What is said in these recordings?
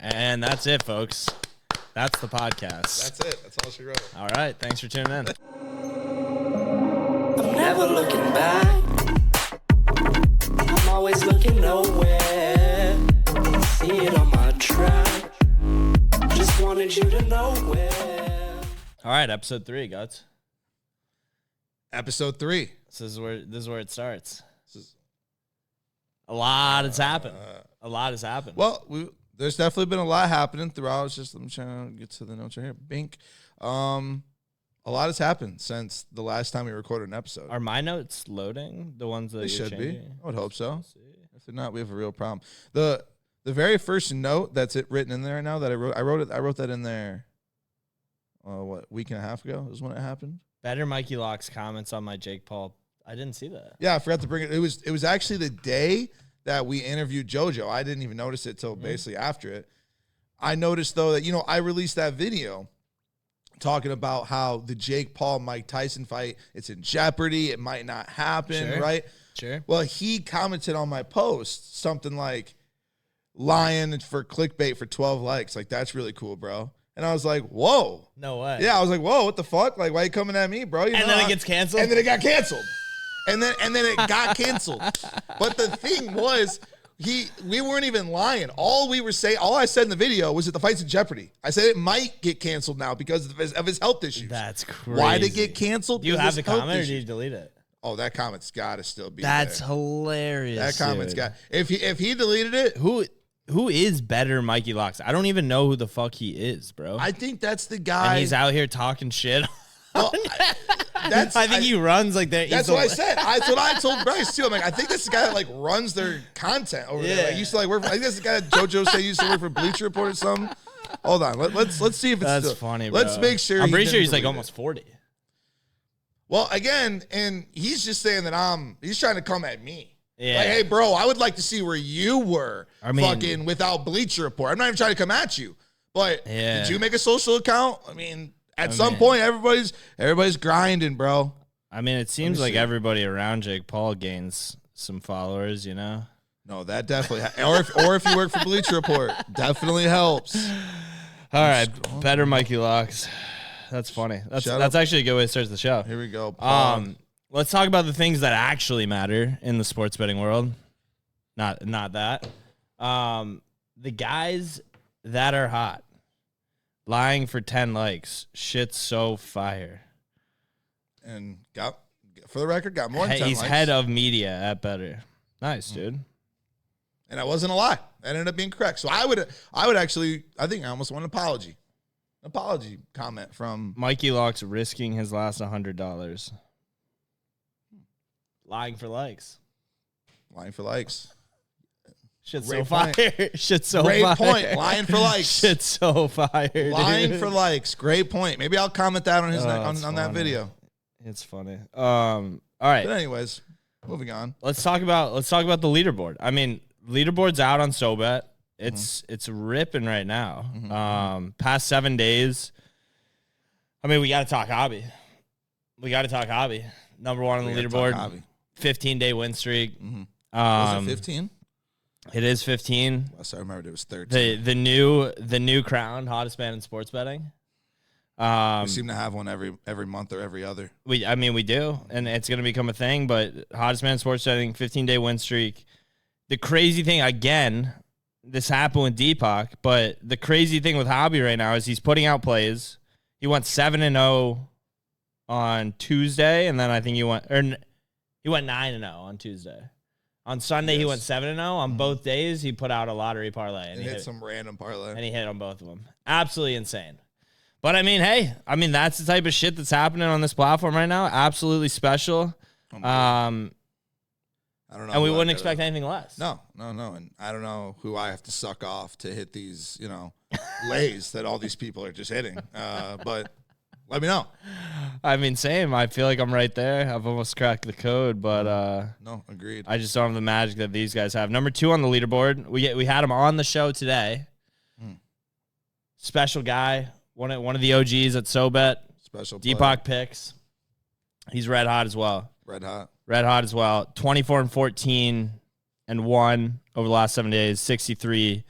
And that's it, folks. That's the podcast. That's it. That's all she wrote. All right. Thanks for tuning in. I'm never looking back. I'm always looking nowhere. See it on my track. Just wanted you to know where. All right. Episode 3, Guts. Episode 3. This is where it starts. A lot has happened. A lot has happened. Well, there's definitely been a lot happening throughout. It's just I'm trying to get to the notes right here. Bink. A lot has happened since the last time we recorded an episode. Are my notes loading? The ones that They you're should be. changing? I would hope so. If they're not, we have a real problem. The very first note that's written in there now that I wrote that in there. Week and a half ago is when it happened. Better Mikey Locks comments on my Jake Paul. I didn't see that. Yeah, I forgot to bring it. It was actually the day that we interviewed JoJo. I didn't even notice it till basically after it. I noticed though that I released that video talking about how the Jake Paul Mike Tyson fight, it's in jeopardy. It might not happen, right? Sure. Well, he commented on my post something like, lying for clickbait for 12 likes. Like, that's really cool, bro. And I was like, whoa. No way. Yeah, I was like, whoa, what the fuck? Like, why are you coming at me, bro? And then it gets canceled? And then it got canceled. And then it got canceled. But the thing was, we weren't even lying. All I said in the video was that the fight's in jeopardy. I said it might get canceled now because of his health issues. That's crazy. Why did it get canceled? Do you have the comment or issues. did you delete it? Oh, that comment's got to still be That's there. hilarious. That comment's dude. got. If he deleted it, Who is better Mikey Locks? I don't even know who the fuck he is, bro. I think that's the guy. And he's out here talking shit. Well, I think he runs like that. That's what I said. That's what I told Bryce too. I'm like, I think this is the guy that like runs their content over there. Like, he used to like work. I think that's the guy that JoJo said used to work for Bleacher Report or something. Hold on, let's see if it's That's still funny. Bro. Let's make sure. I'm pretty sure didn't he's like delete almost it. 40. Well, again, and he's just saying that he's trying to come at me. Yeah. Like, hey, bro, I would like to see where you were fucking without Bleacher Report. I'm not even trying to come at you, but did you make a social account? I mean, at some point, everybody's grinding, bro. I mean, it seems like everybody around Jake Paul gains some followers, you know? No, that definitely, or if you work for Bleacher Report, definitely helps. All right, better Mikey Locks. That's funny. That's actually a good way to start the show. Here we go. Let's talk about the things that actually matter in the sports betting world. Not that. The guys that are hot, lying for 10 likes. Shit's so fire. And for the record, got more than 10 He's likes. head of media at Better. Nice, dude. And that wasn't a lie. That ended up being correct. So I would actually, I think I almost want an apology. Apology comment from Mikey Locks risking his last $100. Lying for likes. Lying for likes. Shit's Great so fire. Shit's so Great fire. point. Lying for likes. Shit's so fire. Lying dude. for likes. Great point. Maybe I'll comment that on his on that funny. video. It's funny. All right. But anyways, moving on. Let's talk about the leaderboard. I mean, leaderboard's out on SoBet. It's ripping right now. Past 7 days. I mean, we got to talk hobby. Number one on the leaderboard. 15-day win streak. Was it 15? It is 15. I remembered it was 13. The new crown, hottest man in sports betting. We seem to have one every month or every other. We do, and it's going to become a thing. But hottest man in sports betting, 15-day win streak. The crazy thing, again, this happened with Dpac, but the crazy thing with hobby right now is he's putting out plays. He went 7-0 on Tuesday, and then I think he went 9-0 on Tuesday. On Sunday, He went 7-0. On both days, he put out a lottery parlay. And he hit some random parlay. And he hit on both of them. Absolutely insane. But, I mean, hey, that's the type of shit that's happening on this platform right now. Absolutely special. I don't know. And we wouldn't expect anything less. No. And I don't know who I have to suck off to hit these, lays that all these people are just hitting. But let me know. I mean, same. I feel like I'm right there. I've almost cracked the code, but no, agreed. I just don't have the magic that these guys have. Number 2 on the leaderboard. We had him on the show today. Special guy, one of the OGs at SoBet. Special DPac Picks. He's red hot as well. Red hot as well. 24-14-1 over the last 7 days. 63%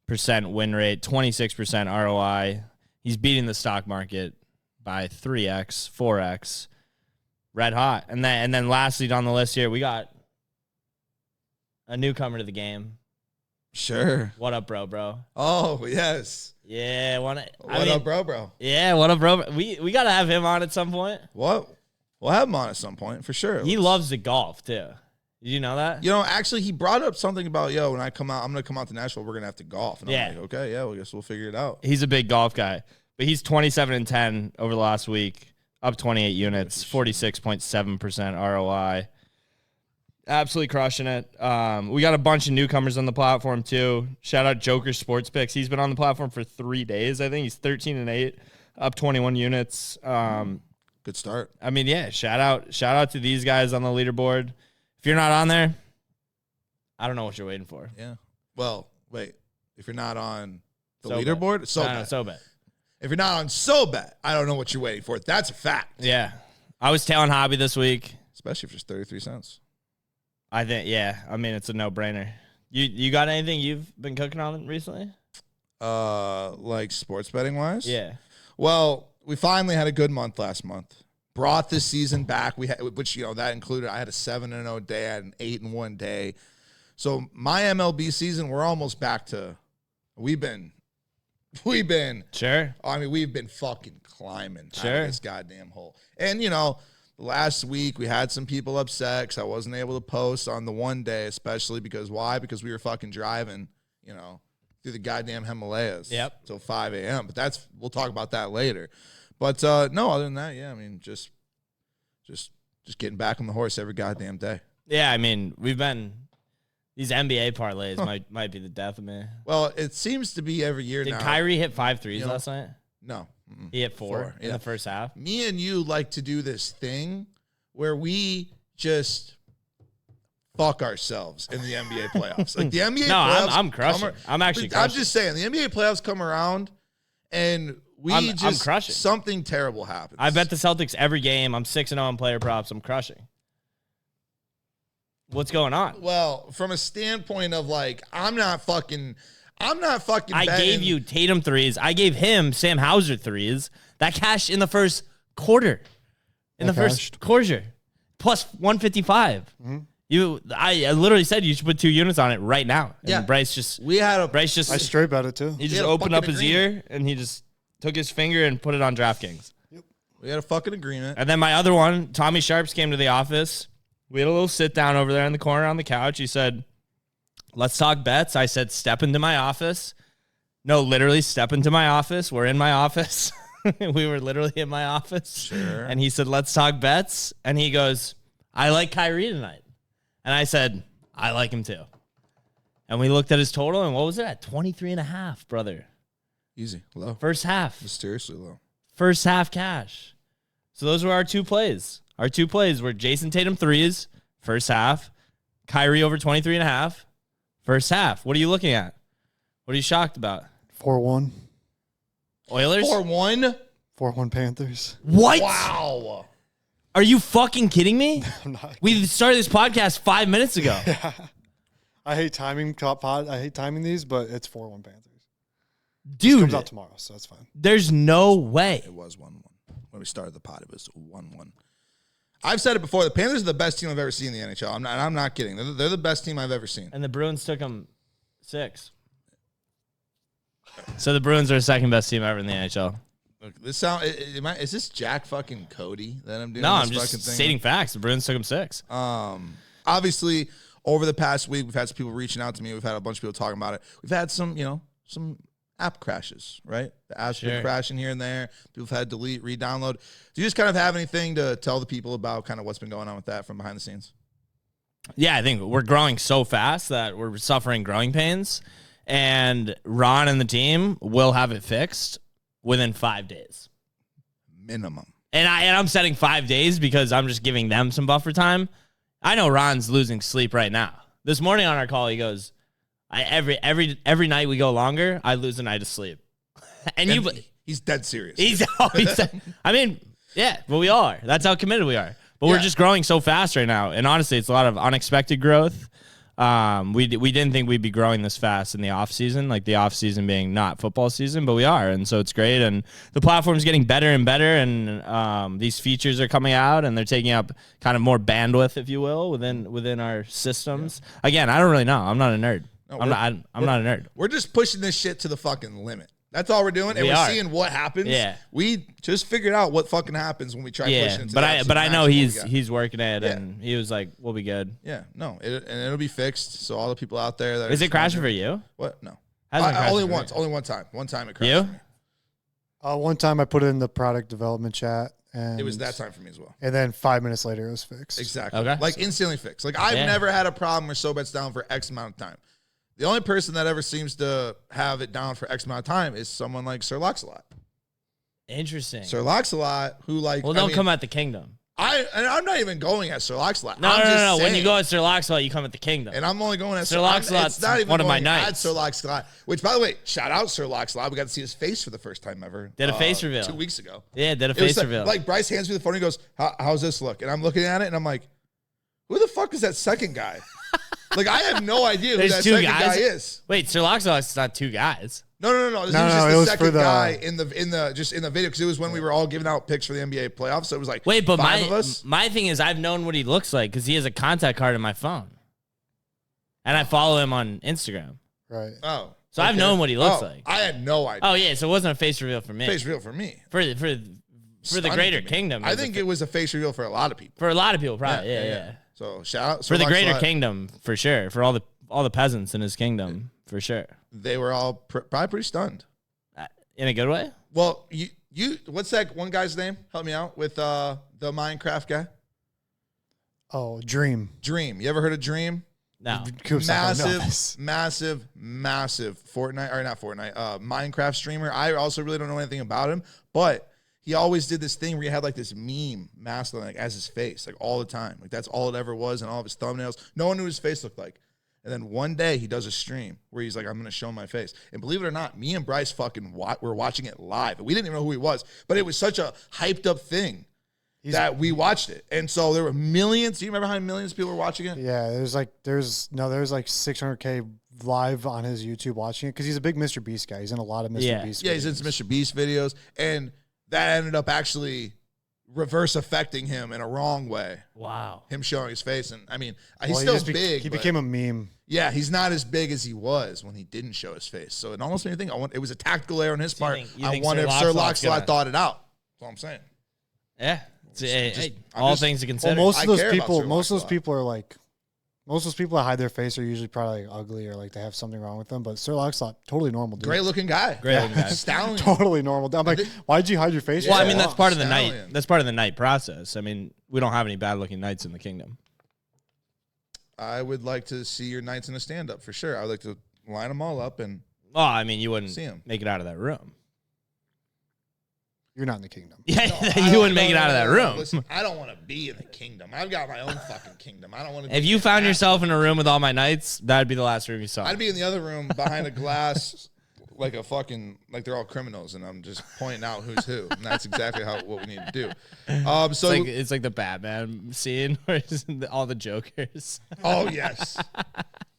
win rate, 26% ROI. He's beating the stock market by 3x, 4x. Red hot. And then lastly on the list here, we got a newcomer to the game. Sure. What up, bro? Oh, yes. Yeah, What up, bro? Yeah, what up, bro? We got to have him on at some point. What? We'll have him on at some point, for sure. He loves the golf, too. Did you know that? You know, actually, he brought up something about, when I come out, I'm going to come out to Nashville, we're going to have to golf. And I'm like, okay, I guess we'll figure it out. He's a big golf guy. But he's 27-10 over the last week, up 28 units, 46.7% ROI. Absolutely crushing it. We got a bunch of newcomers on the platform, too. Shout out Joker Sports Picks. He's been on the platform for 3 days, I think. He's 13-8, up 21 units. Good start. I mean, yeah, shout out to these guys on the leaderboard. If you're not on there, I don't know what you're waiting for. Yeah. Well, wait. If you're not on the SoBet. leaderboard, SoBet. SoBet. If you're not on SoBet, I don't know what you're waiting for. That's a fact. Yeah. I was tailing hobby this week. Especially if it's 33 cents. I think, yeah. I mean, it's a no-brainer. You got anything you've been cooking on recently? Like sports betting wise? Yeah. Well, we finally had a good month last month. Brought this season back. We had, which that included. I had a 7-0 day. I had an 8-1 day. So my MLB season, we're almost back to. We've been. Sure. I mean, we've been fucking climbing out Sure. of this goddamn hole. And last week we had some people upset because I wasn't able to post on the one day, especially because why? Because we were fucking driving, through the goddamn Himalayas. Yep. Till 5 a.m. But we'll talk about that later. But no, other than that, yeah, I mean, just getting back on the horse every goddamn day. Yeah, I mean, these NBA parlays might be the death of me. Well, it seems to be every year now. Did Kyrie hit 5 threes last night? No. He hit 4 in the first half. Me and you like to do this thing where we just fuck ourselves in the NBA playoffs. Like the NBA playoffs. I'm crushing. I'm actually crushing. I'm just saying, the NBA playoffs come around and I'm crushing. Something terrible happens. I bet the Celtics every game. I'm 6-0 on player props. I'm crushing. What's going on? Well, from a standpoint of I'm not fucking I gave you Tatum threes. I gave him Sam Hauser threes. That cashed in the first quarter. First quarter. Plus 155. Mm-hmm. I literally said you should put 2 units on it right now. And Bryce just I straight bet it too. He just opened up his ear and he just took his finger and put it on DraftKings. Yep. We had a fucking agreement. And then my other one, Tommy Sharps came to the office. We had a little sit down over there in the corner on the couch. He said, "Let's talk bets." I said, "Step into my office." No, literally step into my office. We're in my office. We were literally in my office. Sure. And he said, "Let's talk bets." And he goes, "I like Kyrie tonight." And I said, "I like him too." And we looked at his total, and what was it at? 23.5, brother. Easy. Low. First half. Mysteriously low. First half cash. So those were our 2 plays. Our 2 plays were Jason Tatum threes, first half. Kyrie over 23.5, first half. What are you looking at? What are you shocked about? 4-1. Oilers? 4-1? 4-1 Panthers. What? Wow. Are you fucking kidding me? I'm not. We started this podcast 5 minutes ago. I hate timing I hate timing these, but it's 4-1 Panthers. Dude. It comes out tomorrow, so that's fine. There's no way. It was 1-1. When we started the pod, it was 1-1. I've said it before. The Panthers are the best team I've ever seen in the NHL. I'm not kidding. They're the best team I've ever seen. And the Bruins took them 6. So the Bruins are the second best team ever in the NHL. Look, is this Jack fucking Cody that I'm doing? No, this I'm just fucking thing stating facts. The Bruins took them 6. Obviously, over the past week, we've had some people reaching out to me. We've had a bunch of people talking about it. We've had some app crashes, right? The apps have been crashing here and there. People have had to delete, re-download. Do you just kind of have anything to tell the people about kind of what's been going on with that from behind the scenes? Yeah, I think we're growing so fast that we're suffering growing pains. And Ron and the team will have it fixed within 5 days. Minimum. And I'm setting 5 days because I'm just giving them some buffer time. I know Ron's losing sleep right now. This morning on our call, he goes, every night we go longer, I lose a night of sleep. And he's dead serious. I mean, yeah, but we all are. That's how committed we are. But we're just growing so fast right now. And honestly, it's a lot of unexpected growth. We didn't think we'd be growing this fast in the off season, like the off season being not football season, but we are, and so it's great. And the platform's getting better and better, and these features are coming out, and they're taking up kind of more bandwidth, if you will, within our systems. Yeah. Again, I don't really know. I'm not a nerd. No, I'm not a nerd. We're just pushing this shit to the fucking limit. That's all we're doing, and we're seeing what happens. Yeah, we just figured out what fucking happens when we try pushing it. But I know he's working it, and he was like, "We'll be good." Yeah, no, and it'll be fixed. So all the people out there that is it crashing for you? What? No, only once. Only one time. One time it crashed. For me. One time I put it in the product development chat, and it was that time for me as well. And then 5 minutes later, it was fixed. Exactly. Okay. Like instantly fixed. Like I've never had a problem where SoBet's down for X amount of time. The only person that ever seems to have it down for X amount of time is someone like Sir Lockselot. Interesting. Sir Lockselot, who don't come at the kingdom. I'm not even going at Sir Lockselot. No. When you go at Sir Lockselot, you come at the kingdom. And I'm only going at Sir Lockselot. It's not even one of my nights. At Sir Lockselot, which, by the way, shout out Sir Lockselot. We got to see his face for the first time ever. Did a face reveal 2 weeks ago. Yeah, did a face reveal. Like Bryce hands me the phone. And he goes, "How's this look?" And I'm looking at it, and I'm like, "Who the fuck is that second guy?" Like, I have no idea who that second guy is. Wait, Sir Lockselot's not two guys. No. This was just the second guy in the video, because it was when we were all giving out picks for the NBA playoffs. So it was like five of us. My thing is I've known what he looks like because he has a contact card in my phone, and I follow him on Instagram. Right. Oh, so I've known what he looks like. I had no idea. Oh yeah, so it wasn't a face reveal for me. Face reveal for me. For the greater kingdom. I think it was a face reveal for a lot of people. For a lot of people, probably. Yeah. So shout out for the greater kingdom, for sure. For all the peasants in his kingdom, for sure. They were all probably pretty stunned. In a good way? Well, you what's that one guy's name? Help me out with the Minecraft guy. Oh, Dream. You ever heard of Dream? No. Massive Fortnite, or not Fortnite, Minecraft streamer. I also really don't know anything about him, but he always did this thing where he had like this meme masked like as his face, like all the time. Like that's all it ever was, and all of his thumbnails. No one knew his face looked like. And then one day he does a stream where he's like, "I'm going to show my face." And believe it or not, me and Bryce were watching it live. We didn't even know who he was, but it was such a hyped up thing that we watched it. And so there were millions. Do you remember how many millions of people were watching it? Yeah, there's like 600K live on his YouTube watching it because he's a big Mr. Beast guy. He's in a lot of Mr. Beast videos. Yeah, he's in some Mr. Beast videos. And that ended up actually reverse affecting him in a wrong way. Wow. Him showing his face. And I mean, he's still big. He became a meme. Yeah, he's not as big as he was when he didn't show his face. So it almost made me think it was a tactical error on his part. I wonder if Sir Lockselot thought it out. That's all I'm saying. Yeah. All things to consider. Well, most of those people that hide their face are usually probably like ugly or like they have something wrong with them. But Sir Lockselot, totally normal dude. Great looking guy. Stallion. Totally normal. I'm like, why'd you hide your face? Well, I mean, that's part of the night. That's part of the night process. I mean, we don't have any bad looking knights in the kingdom. I would like to see your knights in a stand up for sure. I would like to line them all up and. Oh, I mean, you wouldn't see him. Make it out of that room. You're not in the kingdom. Yeah, you wouldn't make it out of that room. Listen, I don't want to be in the kingdom. I've got my own fucking kingdom. I don't want to. If you found yourself in a room with all my knights, that'd be the last room you saw. I'd be in the other room behind a glass, like they're all criminals, and I'm just pointing out who's who. And that's exactly what we need to do. So it's like the Batman scene where it's all the Jokers. Oh yes.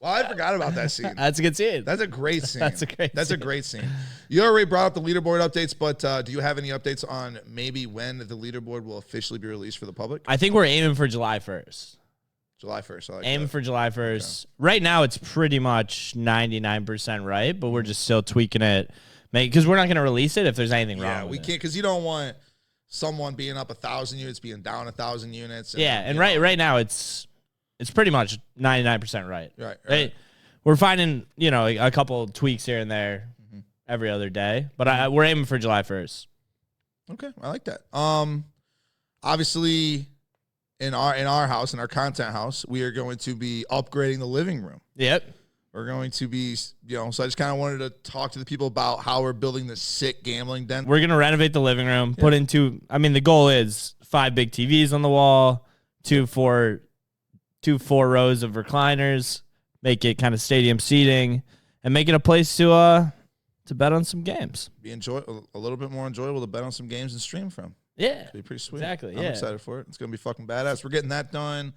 Well, I forgot about that scene. That's a good scene. That's a great scene. That's a great scene. You already brought up the leaderboard updates, but do you have any updates on maybe when the leaderboard will officially be released for the public? I think we're aiming for July 1st. July 1st. I like aiming that. for July 1st. Okay. Right now, it's pretty much 99% right, but we're just still tweaking it. Because we're not going to release it if there's anything wrong. Yeah, we can't, because you don't want someone being up 1,000 units, being down 1,000 units. And right now, it's pretty much 99% right. Right. We're finding, a couple tweaks here and there every other day, but we're aiming for July 1st. Okay, I like that. Obviously, in our house, in our content house, we are going to be upgrading the living room. Yep. We're going to be, so I just kind of wanted to talk to the people about how we're building this sick gambling den. We're going to renovate the living room, put into, the goal is 5 big TVs on the wall, two four rows of recliners, make it kind of stadium seating, and make it a place to bet on some games. Be a little bit more enjoyable to bet on some games and stream from. Yeah. It'll be pretty sweet. Exactly. I'm excited for it. It's going to be fucking badass. We're getting that done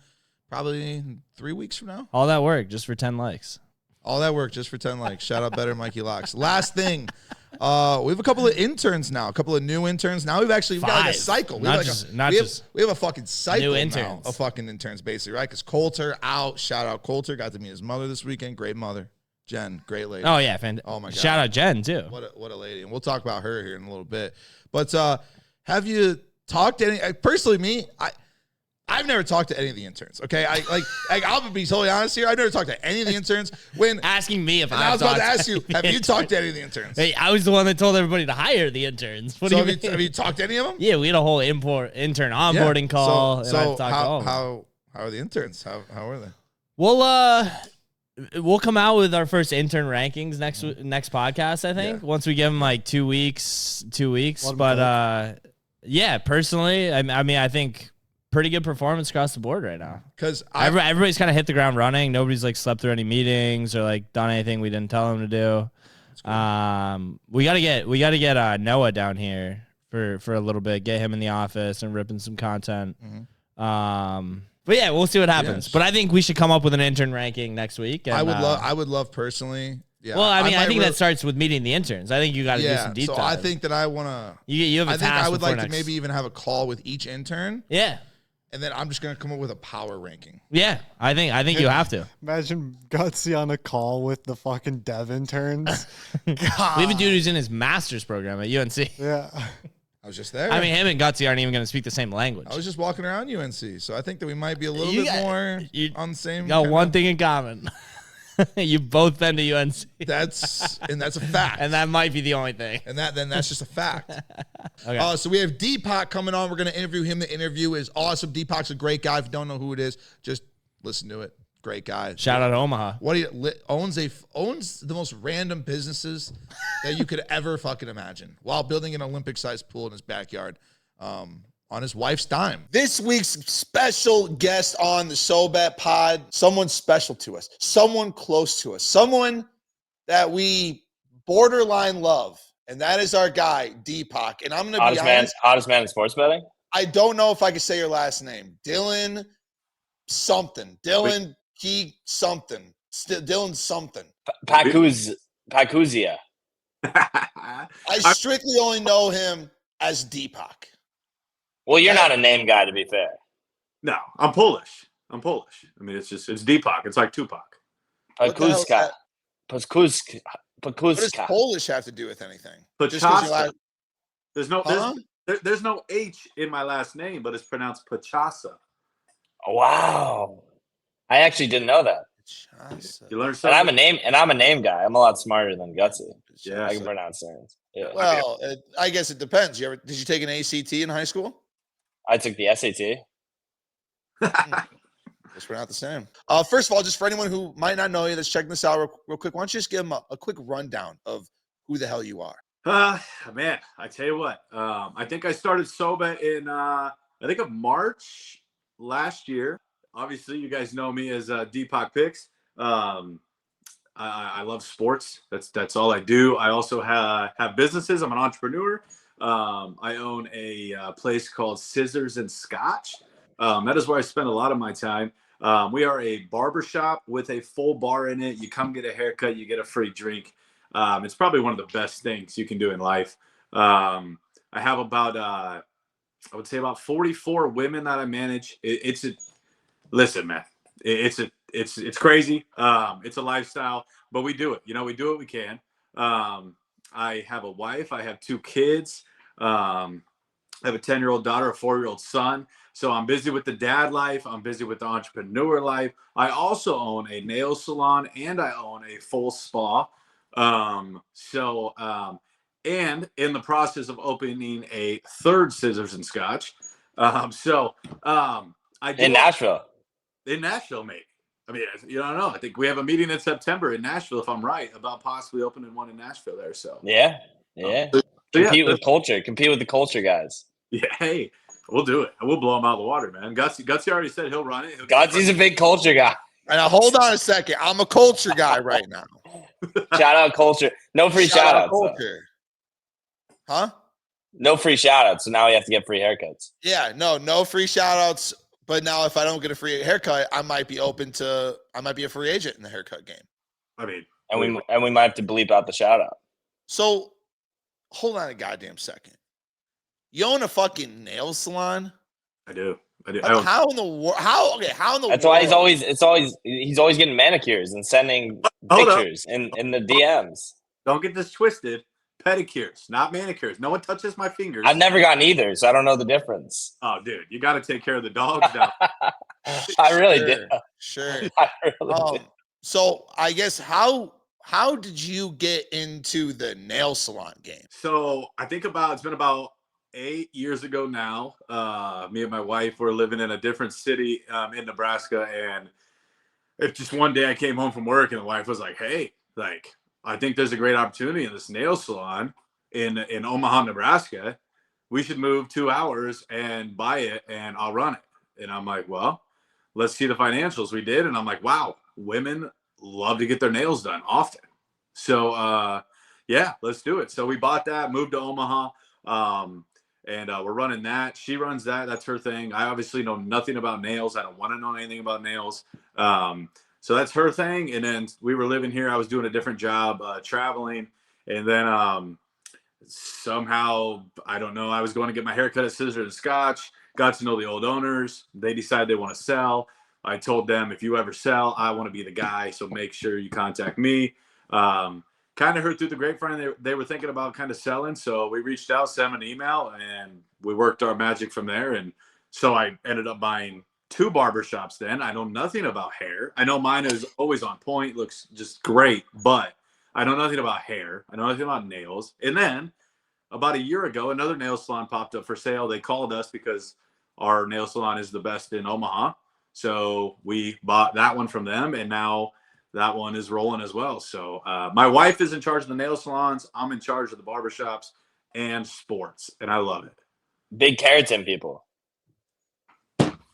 probably 3 weeks from now. All that work just for 10 likes. All that work just for 10 likes. Shout out Better Mikey Locks. Last thing, we have a couple of interns now, a couple of new interns. Now we've got like a cycle. We have a fucking cycle now of fucking interns, basically, right? Because Coulter out. Shout out Coulter. Got to meet his mother this weekend. Great mother. Jen, great lady. Oh, yeah. Fantastic. Oh, my God. Shout out Jen, too. What a lady. And we'll talk about her here in a little bit. But have you talked to any, personally, me, I've never talked to any of the interns. Okay, I'll be totally honest here. I've never talked to any of the interns. When asking me if I was about to ask you, have you talked to any of the interns? Hey, I was the one that told everybody to hire the interns. What do you mean? Have you talked to any of them? Yeah, we had a whole intern onboarding call. So how are the interns? How are they? We'll come out with our first intern rankings next podcast. I think once we give them like 2 weeks. But yeah, personally, I mean, I think. Pretty good performance across the board right now. Because everybody's kind of hit the ground running. Nobody's like slept through any meetings or like done anything we didn't tell them to do. Cool. We gotta get Noah down here for a little bit. Get him in the office and ripping some content. Mm-hmm. But yeah, we'll see what happens. But I think we should come up with an intern ranking next week. And, I would love personally. Yeah. Well, I mean, I think that starts with meeting the interns. I think you got to do some deep dive. So I think that I want to. You have a task. I think I would like to maybe even have a call with each intern. Yeah. And then I'm just going to come up with a power ranking. Yeah, I think you have to. Imagine Gutsy on a call with the fucking dev interns. We have a dude who's in his master's program at UNC. Yeah. I was just there. I mean, him and Gutsy aren't even going to speak the same language. I was just walking around UNC, so I think that we might be a little bit more on the same. You got one thing in common. You've both been to UNC. That's a fact. And that might be the only thing. And that's just a fact. Okay. So we have Dpac coming on. We're going to interview him. The interview is awesome. Dpac's a great guy. If you don't know who it is, just listen to it. Great guy. Shout out to Omaha. Owns the most random businesses that you could ever fucking imagine while building an Olympic-sized pool in his backyard. On his wife's dime. This week's special guest on the SoBet pod, someone special to us, someone close to us, someone that we borderline love, and that is our guy, Dpac. And I'm going to be honest. Hottest man in sports betting? I don't know if I can say your last name. Dylan something. Dylan Key something. Dylan something. Pacuzia. I strictly only know him as Dpac. Well, you're not a name guy, to be fair. No, I'm Polish. I mean, it's Dpac. It's like Tupac. Pacuzka. What does Polish have to do with anything? Pachasa. There's no H in my last name, but it's pronounced Pachasa. Wow. I actually didn't know that. You learn something. And I'm a name guy. I'm a lot smarter than Gutsy. Yeah, I can pronounce names. Yeah. Well, I guess it depends. Did you take an ACT in high school? I took the SAT. Guess we're not the same. First of all, just for anyone who might not know you that's checking this out real quick, why don't you just give them a quick rundown of who the hell you are? Man, I tell you what. I think I started SoBet in of March last year. Obviously, you guys know me as DPac Picks. I love sports. That's all I do. I also have businesses. I'm an entrepreneur. I own a place called Scissors and Scotch. That is where I spend a lot of my time. We are a barbershop with a full bar in it. You come get a haircut, you get a free drink. It's probably one of the best things you can do in life. I have about, I would say about 44 women that I manage. Listen, man, it's crazy. It's a lifestyle, but we do it. We do what we can. I have a wife. I have 2 kids. I have a 10-year-old daughter, a 4-year-old son. So I'm busy with the dad life. I'm busy with the entrepreneur life. I also own a nail salon and I own a full spa. And in the process of opening a 3rd Scissors and Scotch. I do in Nashville. In Nashville, mate. I mean, you don't know. I think we have a meeting in September in Nashville, if I'm right, about possibly opening one in Nashville there. So yeah. Compete with culture. Compete with the culture guys. Yeah, hey, we'll do it. We'll blow him out of the water, man. Gutsy already said he'll run it. Gutsy's a big culture guy. Now, hold on a second. I'm a culture guy right now. Shout out culture. No free shout outs. Culture. Huh? No free shout outs. So now we have to get free haircuts. Yeah, no free shout outs But now if I don't get a free haircut, I might be a free agent in the haircut game. I mean, and we might have to bleep out the shout out. So hold on a goddamn second. You own a fucking nail salon? I do. How in the world? How in the world? That's why he's always getting manicures and sending pictures in the DMs. Don't get this twisted. Pedicures, not manicures. No one touches my fingers. I've never gotten either, so I don't know the difference. Oh, dude, you got to take care of the dogs now. I really did. Sure. I really did. So I guess how did you get into the nail salon game? So I think it's been about 8 years ago now. Me and my wife were living in a different city in Nebraska, and if just one day I came home from work and the wife was like, "Hey, like, I think there's a great opportunity in this nail salon in Omaha, Nebraska. We should move 2 hours and buy it, and I'll run it." And I'm like, "Well, let's see the financials." We did, and I'm like, "Wow, women love to get their nails done often." So, yeah, let's do it. So we bought that, moved to Omaha, and we're running that. She runs that. That's her thing. I obviously know nothing about nails. I don't want to know anything about nails. So that's her thing. And then we were living here. I was doing a different job, traveling. And then somehow, I don't know, I was going to get my haircut at Scissors and Scotch, got to know the old owners. They decided they want to sell. I told them, if you ever sell, I want to be the guy. So make sure you contact me. Kind of heard through the grapevine they were thinking about kind of selling. So we reached out, sent an email, and we worked our magic from there. And so I ended up buying 2 barbershops then. I know nothing about hair. I know mine is always on point, looks just great, but I know nothing about hair. I know nothing about nails. And then about a year ago, another nail salon popped up for sale. They called us because our nail salon is the best in Omaha. So we bought that one from them, and now that one is rolling as well. So my wife is in charge of the nail salons. I'm in charge of the barbershops and sports, and I love it. Big keratin people.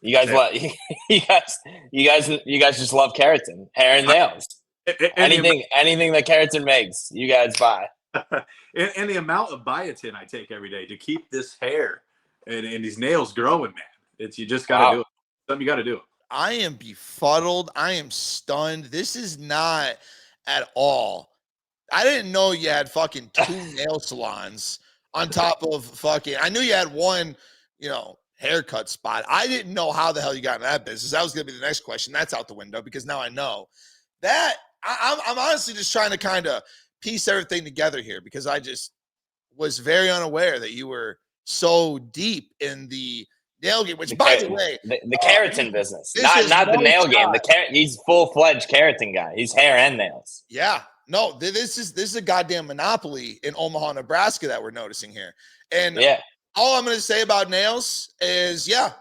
You guys love you guys just love keratin, hair and nails. Anything that keratin makes, you guys buy. and the amount of biotin I take every day to keep this hair and these nails growing, man. You just gotta do it. Something you gotta do. I am befuddled. I am stunned. This is not at all. I didn't know you had fucking 2 nail salons on top of fucking. I knew you had one, haircut spot. I didn't know how the hell you got in that business. That was going to be the next question. That's out the window because now I know that. I'm honestly just trying to kind of piece everything together here because I just was very unaware that you were so deep in the nail game, which, by the way, the keratin business, not the nail game. He's full-fledged keratin guy. He's hair and nails. Yeah, no, this is a goddamn monopoly in Omaha, Nebraska that we're noticing here. And yeah, all I'm going to say about nails is, yeah,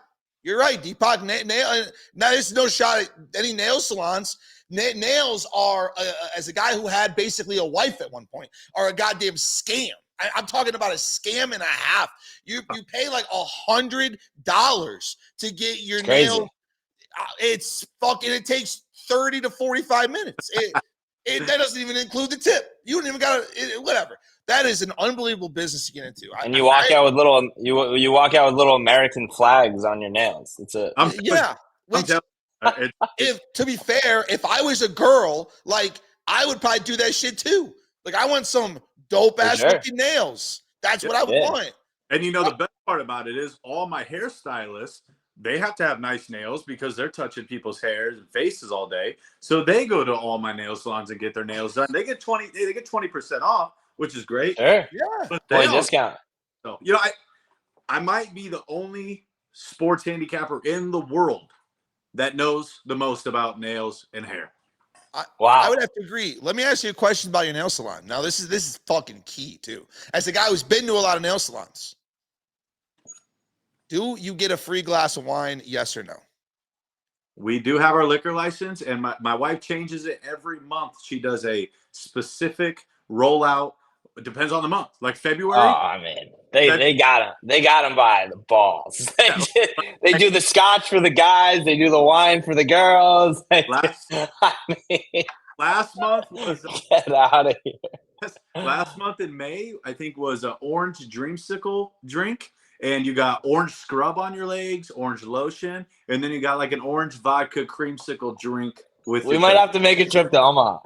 you're right. DPac nail. Now, this is no shot at any nail salons. Nails are, as a guy who had basically a wife at one point, are a goddamn scam. I'm talking about a scam and a half. You pay like $100 to get your nail. It's fucking. It takes 30 to 45 minutes. That doesn't even include the tip. You don't even got to. Whatever. That is an unbelievable business to get into. And you walk out with little. You walk out with little American flags on your nails. It's a yeah. Which, if to be fair, if I was a girl, like I would probably do that shit too. Like I want some dope ass looking nails. That's what I would want. And the best part about it is all my hairstylists, they have to have nice nails because they're touching people's hairs and faces all day. So they go to all my nail salons and get their nails done. They get 20% off, which is great. Sure. Yeah. But discount. So I might be the only sports handicapper in the world that knows the most about nails and hair. Wow. I would have to agree. Let me ask you a question about your nail salon. Now, this is fucking key, too. As a guy who's been to a lot of nail salons, do you get a free glass of wine, yes or no? We do have our liquor license, and my wife changes it every month. She does a specific rollout. It depends on the month. Like February. Oh, man. They got him by the balls. They do the scotch for the guys. They do the wine for the girls. Last month was get out of here. Last month in May, I think was an orange dreamsicle drink, and you got orange scrub on your legs, orange lotion, and then you got like an orange vodka creamsicle drink with. We might have to make a trip to Omaha.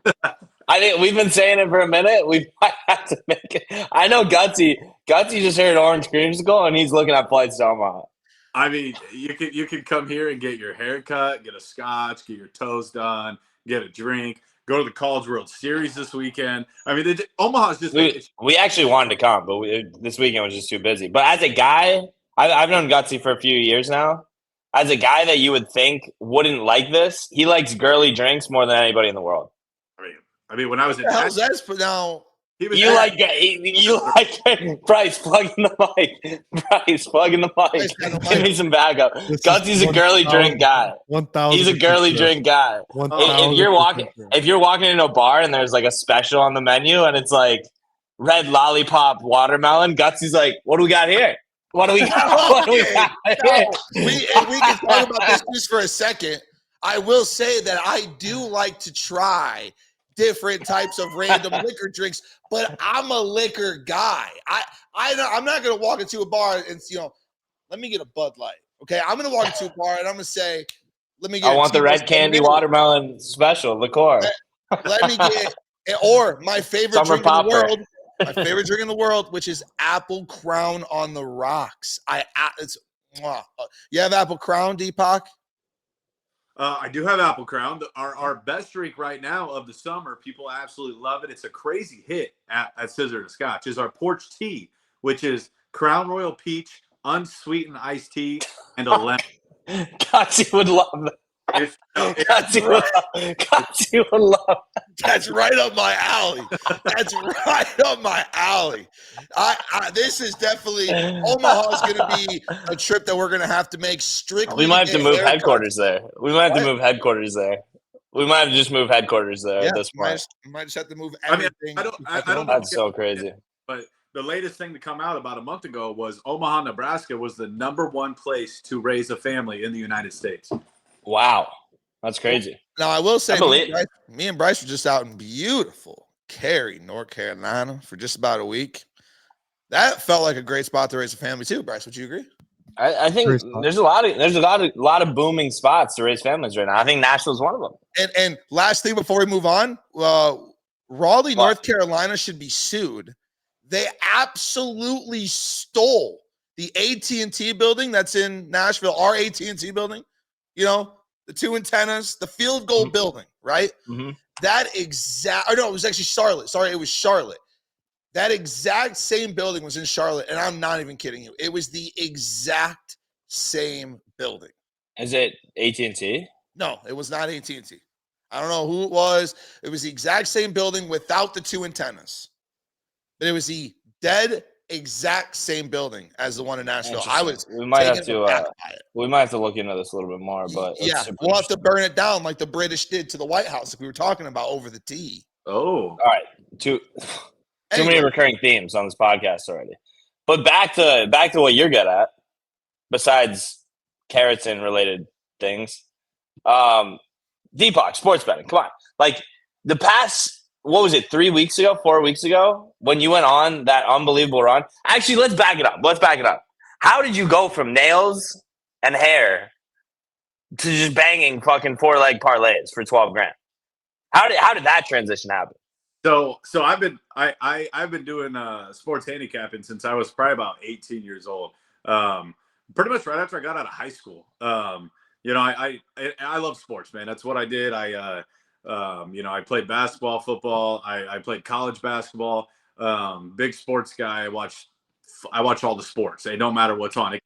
I think we've been saying it for a minute. We might have to make it. I know Gutsy just heard orange creamsicle, and he's looking at flights to Omaha. I mean, you can come here and get your hair cut, get a scotch, get your toes done, get a drink, go to the College World Series this weekend. I mean, Omaha's just. We actually wanted to come, but this weekend was just too busy. But as a guy, I've known Gutsy for a few years now. As a guy that you would think wouldn't like this, he likes girly drinks more than anybody in the world. I mean, when I was in How's that for now? You like Bryce plugging the mic. Bryce plugging the mic. Give me some backup. Gutsy's a girly drink guy. 1,000. He's a girly drink guy. If you're walking into a bar and there's like a special on the menu and it's like red lollipop watermelon, Gutsy's like, what do we got here? What do we got? We can talk about this just for a second. I will say that I do like to try different types of random liquor drinks, but I'm a liquor guy. I'm not gonna walk into a bar and let me get a Bud Light. Okay, I'm gonna walk into a bar and I'm gonna say, let me get. I want the red candy watermelon special liqueur. Let me get, or my favorite drink in the world. My favorite drink in the world, which is Apple Crown on the rocks. You have Apple Crown, Dpac? I do have Apple Crown. Our best drink right now of the summer, people absolutely love it. It's a crazy hit at Scissor and Scotch, is our Porch Tea, which is Crown Royal Peach, unsweetened iced tea, and a lemon. Gutsy would love that. Gutsy would love that. That's right up my alley. That's right up my alley. This is definitely Omaha's going to be a trip that we're going to have to make strictly. We might have to move headquarters there. We might have to move headquarters there. We might have to just move headquarters there at this point. Might just have to move everything. I don't That's so crazy. But the latest thing to come out about a month ago was Omaha, Nebraska was the #1 place to raise a family in the United States. Wow. That's crazy. Now, I will say, me and Bryce were just out in beautiful Cary, North Carolina for just about a week. That felt like a great spot to raise a family too, Bryce. Would you agree? I think there's a lot of booming spots to raise families right now. I think Nashville's one of them. And last thing before we move on, Raleigh, North Carolina should be sued. They absolutely stole the AT&T building that's in Nashville, our AT&T building. The two antennas, the field goal building, right? Mm-hmm. It was actually Charlotte. Sorry, it was Charlotte. That exact same building was in Charlotte, and I'm not even kidding you. It was the exact same building. Is it AT&T? No, it was not AT&T. I don't know who it was. It was the exact same building without the two antennas. But it was the dead exact same building as the one in Nashville. We might have to look into this a little bit more, but we'll have to burn it down like the British did to the White House, like we were talking about over the tea. Oh, all right. Too many recurring themes on this podcast already. But back to what you're good at, besides keratin related things. Dpac, sports betting. Come on. Like the past, what was it, 4 weeks ago, when you went on that unbelievable run? Actually, let's back it up. How did you go from nails and hair to just banging fucking 4-leg parlays for 12 grand? How did that transition happen? So I've been doing sports handicapping since I was probably about 18 years old. Pretty much right after I got out of high school. I love sports, man. That's what I did. I played basketball, football. I played college basketball. Big sports guy. I watch all the sports. It don't matter what's on. It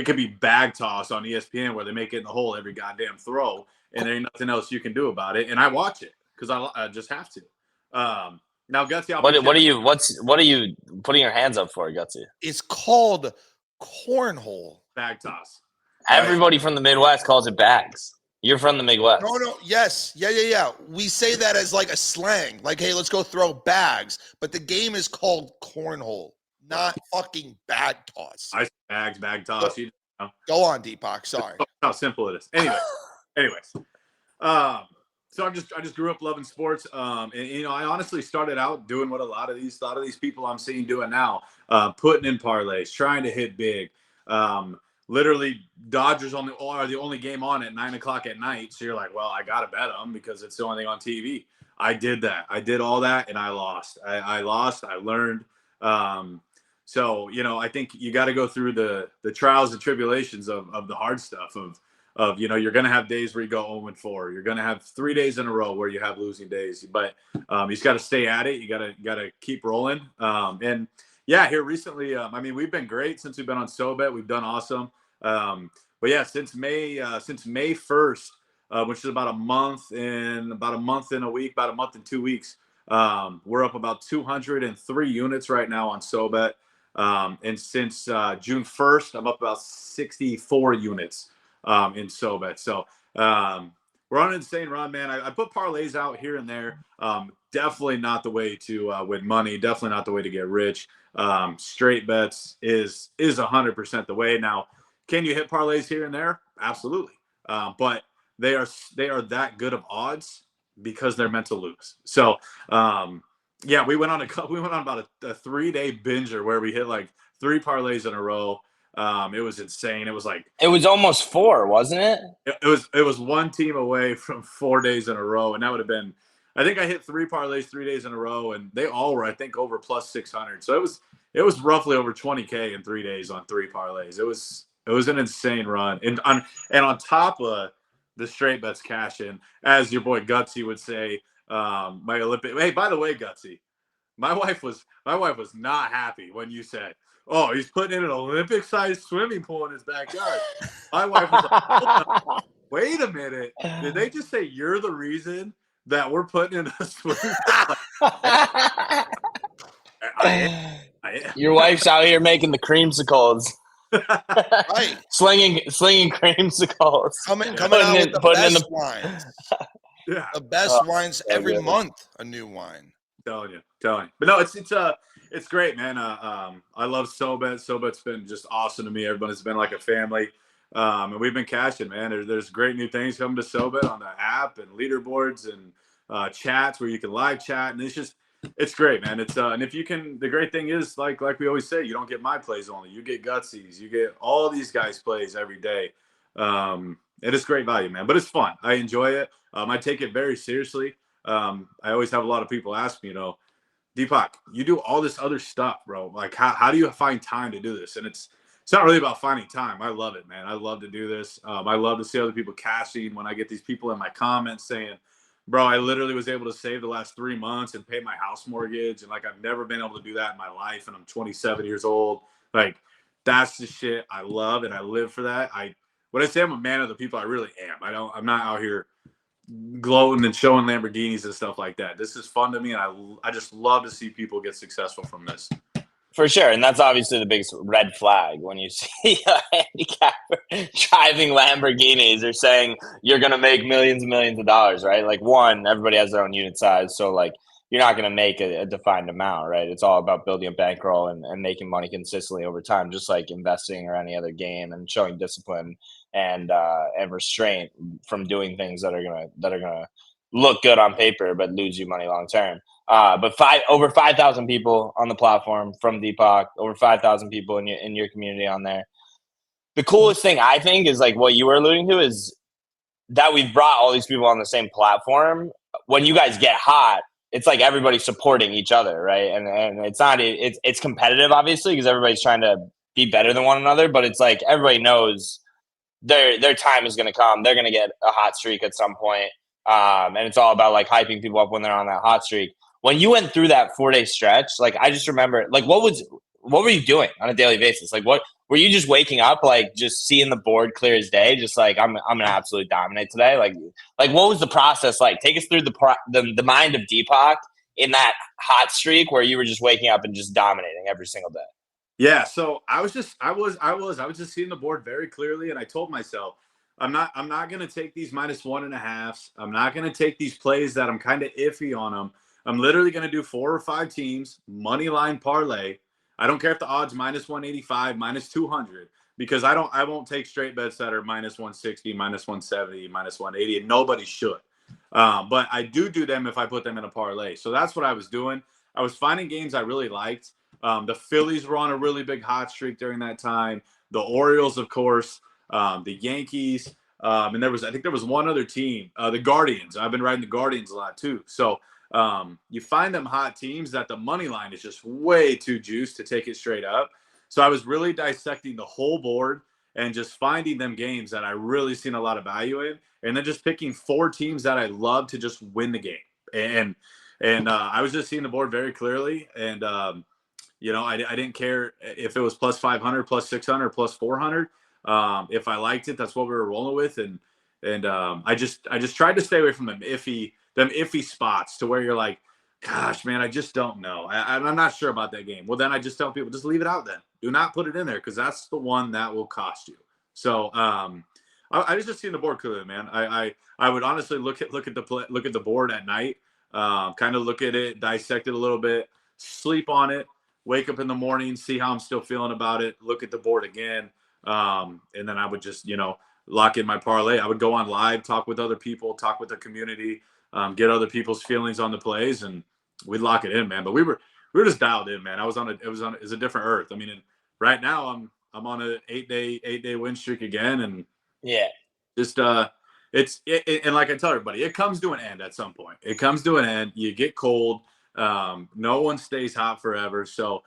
could be bag toss on ESPN where they make it in the hole every goddamn throw, and there ain't nothing else you can do about it. And I watch it because I just have to. Now, Gutsy, what are you putting your hands up for, Gutsy? It's called cornhole. Bag toss. Everybody from the Midwest calls it bags. You're from the Midwest. No. Yes. Yeah. We say that as like a slang. Like, hey, let's go throw bags. But the game is called cornhole, not fucking bag toss. I say bags, bag toss. Go on, Dpac. Sorry. How simple it is. Anyways. So I just grew up loving sports. And I honestly started out doing what a lot of these people I'm seeing doing now, putting in parlays, trying to hit big. Literally, Dodgers are the only game on at 9:00 at night. So you're like, well, I got to bet them because it's the only thing on TV. I did that. I did all that, and I lost. I lost. I learned. So, I think you got to go through the trials and tribulations of the hard stuff of you're going to have days where you go 0-4. You're going to have 3 days in a row where you have losing days, but you just got to stay at it. You got to keep rolling. And yeah, here recently, we've been great since we've been on SoBet. We've done awesome. But yeah, since May 1st, which is about a month and a week, about a month and 2 weeks, we're up about 203 units right now on SoBet. And since June 1st, I'm up about 64 units in SoBet. So we're on an insane run, man. I put parlays out here and there. Definitely not the way to win money. Definitely not the way to get rich. Straight bets is 100% the way. Now, can you hit parlays here and there? Absolutely. But they are that good of odds because they're meant to lose. So yeah, we went on about a 3-day binger where we hit like 3 parlays in a row. It was insane. It was almost 4, wasn't it? It was one team away from 4 days in a row, and that would have been. I think I hit 3 parlays 3 days in a row, and they all were, I think, over plus 600. So it was roughly over 20K in 3 days on 3 parlays. It was an insane run, and on top of the straight bets cash in, as your boy Gutsy would say, my Olympic. Hey, by the way, Gutsy, my wife was not happy when you said, "Oh, he's putting in an Olympic-sized swimming pool in his backyard." My wife was like, "Hold on. Wait a minute, did they just say you're the reason that we're putting in a swimming pool?" I am. Your wife's out here making the creamsicles. Right. slinging creamsicles. Coming out with the best wines. Yeah. The best wines every month, a new wine. Telling you. But no, it's great, man. I love SoBet. SoBet's been just awesome to me. Everybody's been like a family. And we've been cashing, man. There's great new things coming to SoBet on the app and leaderboards and chats where you can live chat, and it's great, man. It's and if you can, the great thing is like we always say, you don't get my plays only. You get Gutsy's, you get all these guys' plays every day. It is great value, man. But it's fun. I enjoy it. I take it very seriously. I always have a lot of people ask me, Dpac, you do all this other stuff, bro. Like, how do you find time to do this? And it's not really about finding time. I love it, man. I love to do this. I love to see other people cashing. When I get these people in my comments saying, bro, I literally was able to save the last 3 months and pay my house mortgage. And like, I've never been able to do that in my life. And I'm 27 years old. Like, that's the shit I love. And I live for that. When I say I'm a man of the people, I really am. I'm not out here gloating and showing Lamborghinis and stuff like that. This is fun to me. And I just love to see people get successful from this. For sure. And that's obviously the biggest red flag when you see a handicapper driving Lamborghinis or saying you're going to make millions and millions of dollars, right? Like, one, everybody has their own unit size. So, like, you're not going to make a defined amount, right? It's all about building a bankroll and making money consistently over time, just like investing or any other game, and showing discipline and restraint from doing things that are gonna look good on paper but lose you money long term. But over 5,000 people on the platform from Dpac, over 5,000 people in your community on there. The coolest thing I think is, like what you were alluding to, is that we've brought all these people on the same platform. When you guys get hot, it's like everybody's supporting each other, right? And it's competitive, obviously, because everybody's trying to be better than one another. But it's like everybody knows their time is going to come. They're going to get a hot streak at some point. And it's all about like hyping people up when they're on that hot streak. When you went through that 4-day stretch, like, I just remember, like, what were you doing on a daily basis? Like, what were you just waking up, like, just seeing the board clear as day, just like, I'm gonna absolutely dominate today? Like what was the process like? Take us through the mind of Dpac in that hot streak where you were just waking up and just dominating every single day. Yeah, so I was just seeing the board very clearly, and I told myself, I'm not gonna take these -1.5s. I'm not gonna take these plays that I'm kind of iffy on them. I'm literally gonna do 4 or 5 teams, money line parlay. I don't care if the odds -185, -200, because I won't take straight bets that are -160, -170, -180, and nobody should. But I do them if I put them in a parlay. So that's what I was doing. I was finding games I really liked. The Phillies were on a really big hot streak during that time. The Orioles, of course, the Yankees, and I think there was one other team, the Guardians. I've been riding the Guardians a lot too. So you find them hot teams that the money line is just way too juiced to take it straight up. So I was really dissecting the whole board and just finding them games that I really seen a lot of value in, and then just picking 4 teams that I love to just win the game. And I was just seeing the board very clearly, and I didn't care if it was plus 500, plus 600, plus 400. If I liked it, that's what we were rolling with, and I just tried to stay away from them iffy spots to where you're like, gosh, man, I just don't know. I'm not sure about that game. Well, then I just tell people, just leave it out then. Do not put it in there because that's the one that will cost you. So I was just seeing the board clearly, man. I would honestly look at the board at night, kind of look at it, dissect it a little bit, sleep on it, wake up in the morning, see how I'm still feeling about it, look at the board again, and then I would just lock in my parlay. I would go on live, talk with other people, talk with the community, get other people's feelings on the plays, and we'd lock it in, man. But we were just dialed in, man. It was a different earth. I mean, right now I'm on an 8-day win streak again, and yeah, just and like I tell everybody, it comes to an end at some point. It comes to an end. You get cold. No one stays hot forever. So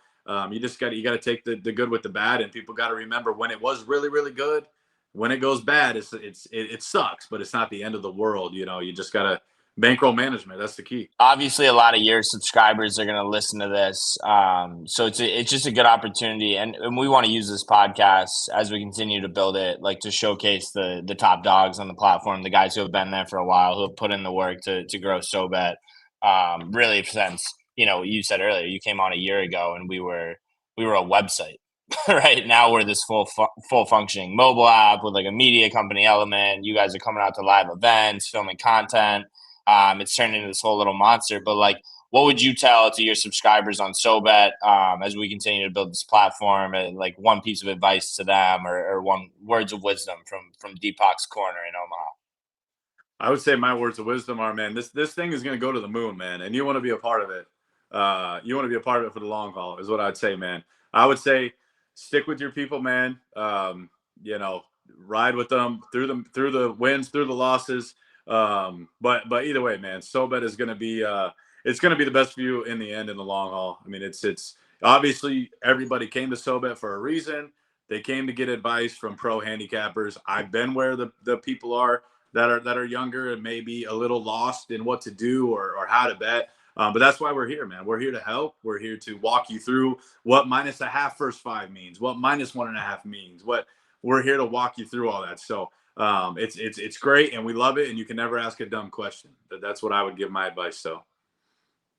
you got to take the good with the bad, and people got to remember when it was really, really good. When it goes bad, it sucks, but it's not the end of the world. You just got to bankroll management. That's the key. Obviously, a lot of your subscribers are going to listen to this. So it's just a good opportunity. And we want to use this podcast as we continue to build it, like to showcase the top dogs on the platform, the guys who have been there for a while, who have put in the work to grow SoBet. Really since, you said earlier, you came on a year ago and we were a website. Right now we're this full functioning mobile app with like a media company element. You guys are coming out to live events, filming content. It's turned into this whole little monster. But like, what would you tell to your subscribers on SoBet as we continue to build this platform? And like one piece of advice to them, or one words of wisdom from Dpac's corner in Omaha. I would say my words of wisdom are, man, this thing is going to go to the moon, man, and you want to be a part of it. You want to be a part of it for the long haul is what I'd say, man. I would say stick with your people, man. Ride with them through the wins, through the losses. But either way, man, SoBet is going to be it's going to be the best for you in the end, in the long haul. I mean, it's obviously everybody came to SoBet for a reason. They came to get advice from pro handicappers. I've been where the people are that are younger and maybe a little lost in what to do or how to bet. But that's why we're here, man. We're here to help. We're here to walk you through what -1/2 first 5 means, what -1.5 means, we're here to walk you through all that. So it's great, and we love it, and you can never ask a dumb question. That's what I would give my advice. So,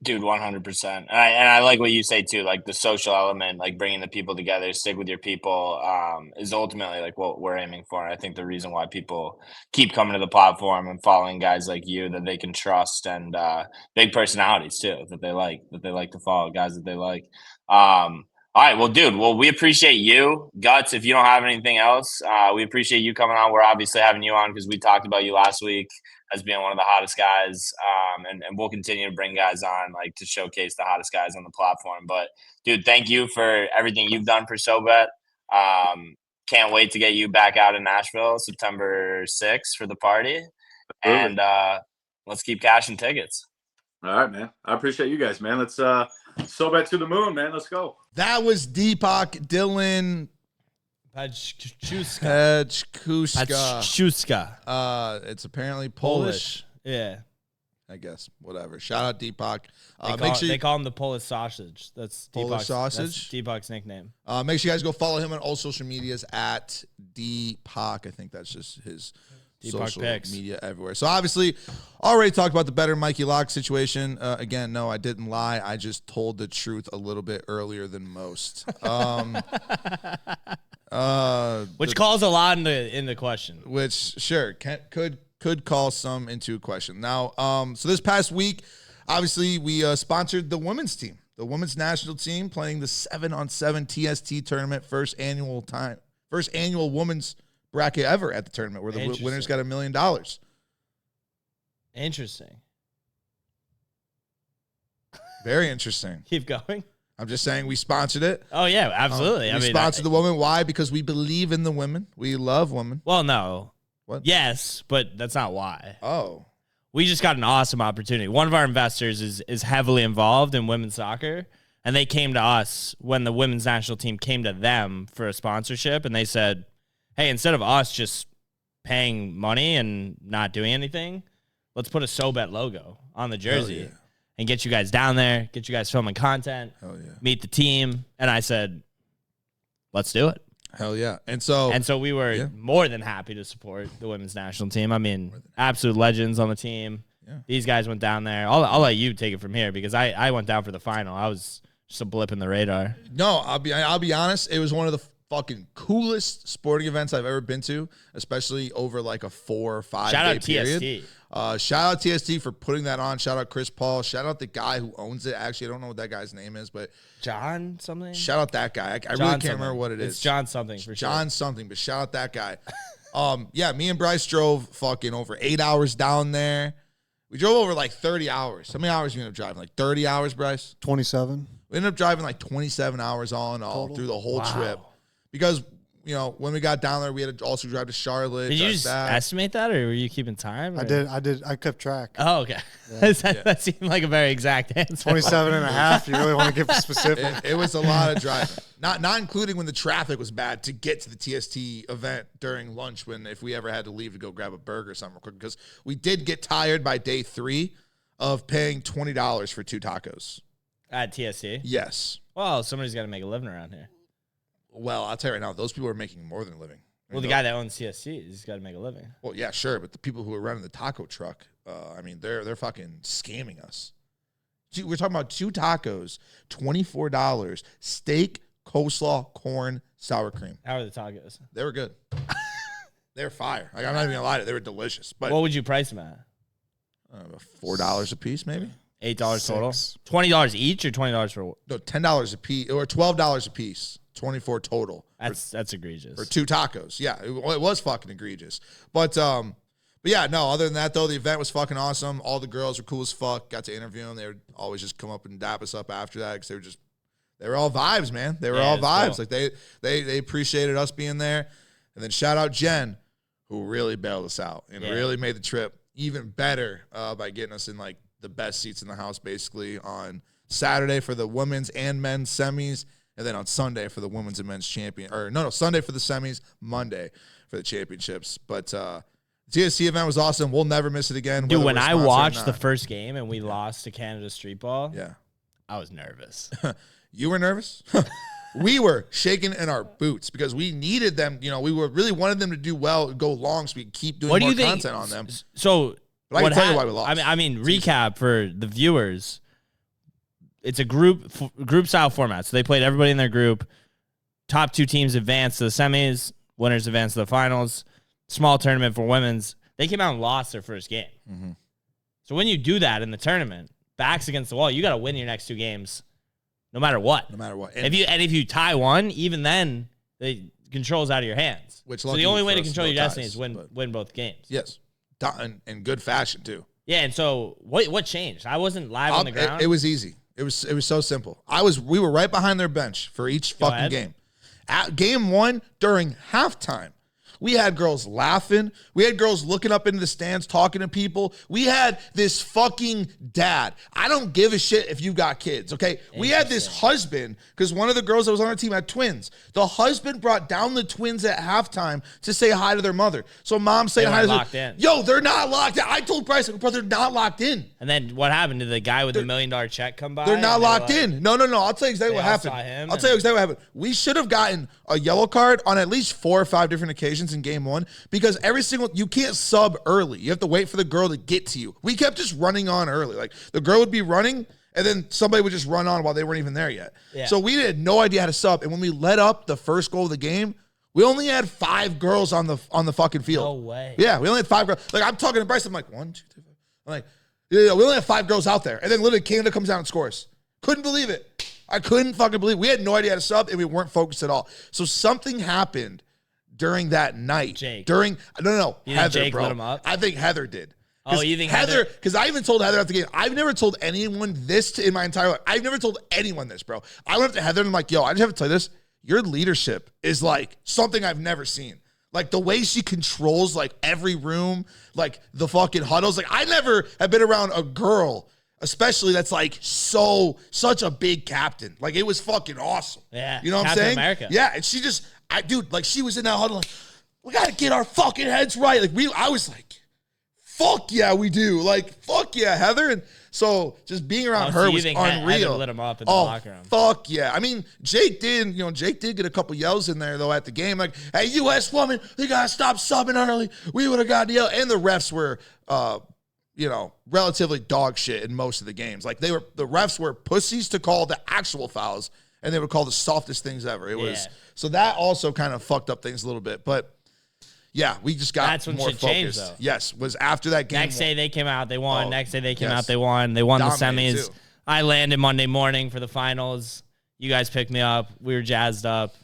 dude, 100%. And I like what you say too, like the social element, like bringing the people together, stick with your people, is ultimately like what we're aiming for. And I think the reason why people keep coming to the platform and following guys like you that they can trust, and big personalities too that they like to follow, guys that they like. All right, well, dude, we appreciate you. Guts, if you don't have anything else, we appreciate you coming on. We're obviously having you on because we talked about you last week as being one of the hottest guys, and we'll continue to bring guys on like to showcase the hottest guys on the platform. But, dude, thank you for everything you've done for SoBet. Can't wait to get you back out in Nashville September 6th for the party. Absolutely. And let's keep cashing tickets. All right, man. I appreciate you guys, man. Let's SoBet to the moon, man. Let's go. That was Dpac Dylan Pachkuska. It's apparently Polish. Yeah. I guess. Whatever. Shout out Dpac. They call him the Polish sausage. That's Polish sausage? That's Dpac's nickname. Make sure you guys go follow him on all social medias at Dpac. I think that's just his social Picks. Media everywhere. So obviously, already talked about the better Mikey Lock situation. Again, no, I didn't lie. I just told the truth a little bit earlier than most. Which calls a lot in the question. Which sure could call some into question. Now, so this past week, obviously we sponsored the women's team, the women's national team, playing the 7-on-7 TST tournament, first annual women's bracket ever at the tournament, where the winners got $1 million. Interesting. Very interesting. Keep going. I'm just saying we sponsored it. Oh yeah, absolutely. We sponsored the women. Why? Because we believe in the women. We love women. Well, no. What? Yes, but that's not why. Oh. We just got an awesome opportunity. One of our investors is heavily involved in women's soccer, and they came to us when the women's national team came to them for a sponsorship, and they said, hey, instead of us just paying money and not doing anything, let's put a SoBet logo on the jersey and get you guys down there, get you guys filming content, meet the team. And I said, let's do it. Hell yeah. And so we were more than happy to support the women's national team. I mean, absolute legends on the team. Yeah. These guys went down there. I'll let you take it from here because I went down for the final. I was just a blip in the radar. No, I'll be honest. It was one of the fucking coolest sporting events I've ever been to, especially over like a 4 or 5 day period. Shout out TST for putting that on. Shout out Chris Paul. Shout out the guy who owns it. Actually, I don't know what that guy's name is, but John something. Shout out that guy. I really can't remember what it is. It's John something for John something, but shout out that guy. Yeah, me and Bryce drove fucking over 8 hours down there. We drove over like 30 hours. How many hours you ended up driving? Like 30 hours, Bryce? 27. We ended up driving like 27 hours all in all through the whole trip. Because, you know, when we got down there, we had to also drive to Charlotte. Did you just estimate that, or were you keeping time? Or? I did. I kept track. Oh, okay. Yeah. That seemed like a very exact answer. 27 and a half. You really want to get specific? It was a lot of driving. Not including when the traffic was bad to get to the TST event during lunch if we ever had to leave to go grab a burger or something real quick. Because we did get tired by day 3 of paying $20 for 2 tacos. At TST? Yes. Well, somebody's got to make a living around here. Well, I'll tell you right now, those people are making more than a living. Well, the guy that owns TSC, he's got to make a living. Well, yeah, sure, but the people who are running the taco truck, I mean, they're fucking scamming us. We're talking about 2 tacos, $24, steak, coleslaw, corn, sour cream. How are the tacos? They were good. They were fire. Like, I'm not even gonna lie to you, they were delicious. But what would you price them at? $4 a piece, maybe. $8 total. $20 each, or $20 for? No, $10 a piece, or $12 a piece. 24 total. That's egregious. For 2 tacos. Yeah, it was fucking egregious. But yeah, no, other than that, though, the event was fucking awesome. All the girls were cool as fuck. Got to interview them. They would always just come up and dap us up after that because they were all vibes, man. They were all vibes. Cool. Like they appreciated us being there. And then shout out Jen, who really bailed us out and really made the trip even better by getting us in like the best seats in the house, basically on Saturday for the women's and men's semis. And then on Sunday for the women's and men's champion, Sunday for the semis, Monday for the championships. But TSC event was awesome. We'll never miss it again. Dude, when I watched the first game and we lost to Canada Street Ball, I was nervous. You were nervous? We were shaking in our boots because we needed them. You know, we were really wanted them to do well, go long, so we could keep doing more content on them. So, but I can tell you why we lost. I mean, recap for the viewers. It's a group style format. So they played everybody in their group. Top 2 teams advanced to the semis. Winners advanced to the finals. Small tournament for women's. They came out and lost their first game. Mm-hmm. So when you do that in the tournament, backs against the wall, you got to win your next 2 games, no matter what. No matter what. And if you tie one, even then, the control's out of your hands. So the only way to control your destiny is win both games. Yes, in good fashion too. Yeah, and so what changed? I wasn't live on the ground. It was easy. It was so simple. We were right behind their bench for each fucking game. At game 1 during halftime, we had girls laughing. We had girls looking up into the stands, talking to people. We had this fucking dad. I don't give a shit if you got kids, okay? We had this husband, because one of the girls that was on our team had twins. The husband brought down the twins at halftime to say hi to their mother. So mom saying hi to them. Yo, they're not locked in. I told Bryce, bro, they're not locked in. And then what happened? Did the guy with the $1 million check come by? They're not locked in. No. I'll tell you exactly what happened. I'll tell you exactly what happened. We should have gotten a yellow card on at least 4 or 5 different occasions in game 1 because you can't sub early. You have to wait for the girl to get to you. We kept just running on early. Like the girl would be running and then somebody would just run on while they weren't even there yet. Yeah. So we had no idea how to sub. And when we let up the first goal of the game, we only had 5 girls on the fucking field. No way. Yeah, we only had 5 girls. Like I'm talking to Bryce, I'm like 1, 2, 3, 4. I'm like, yeah, we only have 5 girls out there. And then literally Canada comes out and scores. Couldn't believe it. I couldn't fucking believe it. We had no idea how to sub and we weren't focused at all. So something happened during that night. Jake. No. You Heather, Jake bro. lit him up? I think Heather did. Oh, you think Heather? Because I even told Heather at the game. I've never told anyone this in my entire life. I've never told anyone this, bro. I went up to Heather and I'm like, yo, I just have to tell you this. Your leadership is like something I've never seen. Like the way she controls like every room, like the fucking huddles. Like I never have been around a girl, especially that's like such a big captain. Like it was fucking awesome. Yeah. You know what I'm Captain saying? America. Yeah. And she just, dude, like she was in that huddle like, we got to get our fucking heads right. Like I was like, fuck yeah, we do. Like, fuck yeah, Heather. And so just being around her was unreal. Heather lit him up in the locker room. Fuck yeah. I mean, Jake did get a couple yells in there, though, at the game. Like, hey, US woman, they got to stop subbing early. We would have gotten the yell. And the refs were, relatively dog shit in most of the games. Like, the refs were pussies to call the actual fouls, and they would call the softest things ever. It was, so that also kind of fucked up things a little bit. But, yeah, we just got That's when more shit focused. changed, though. Yes, was after that game. Next day they came out, they won. Oh, Next day they came yes. out, they won. They won the Dominated, semis. too. I landed Monday morning for the finals. You guys picked me up. We were jazzed up.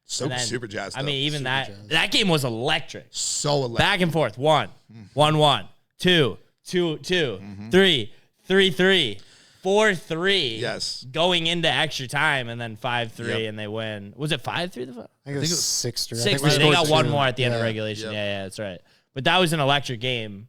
Super jazzed up. I mean, even Super that game was electric. So electric. Back and forth. 1, 1, 2, 2, 2, 3, 3, 3, 4, 3. Yes. Going into extra time and then 5-3 Yep. and they win. Was it 5-3? I think it was 6-3. 6-3. They got one more at the end of regulation. Yep. Yeah, that's right. But that was an electric game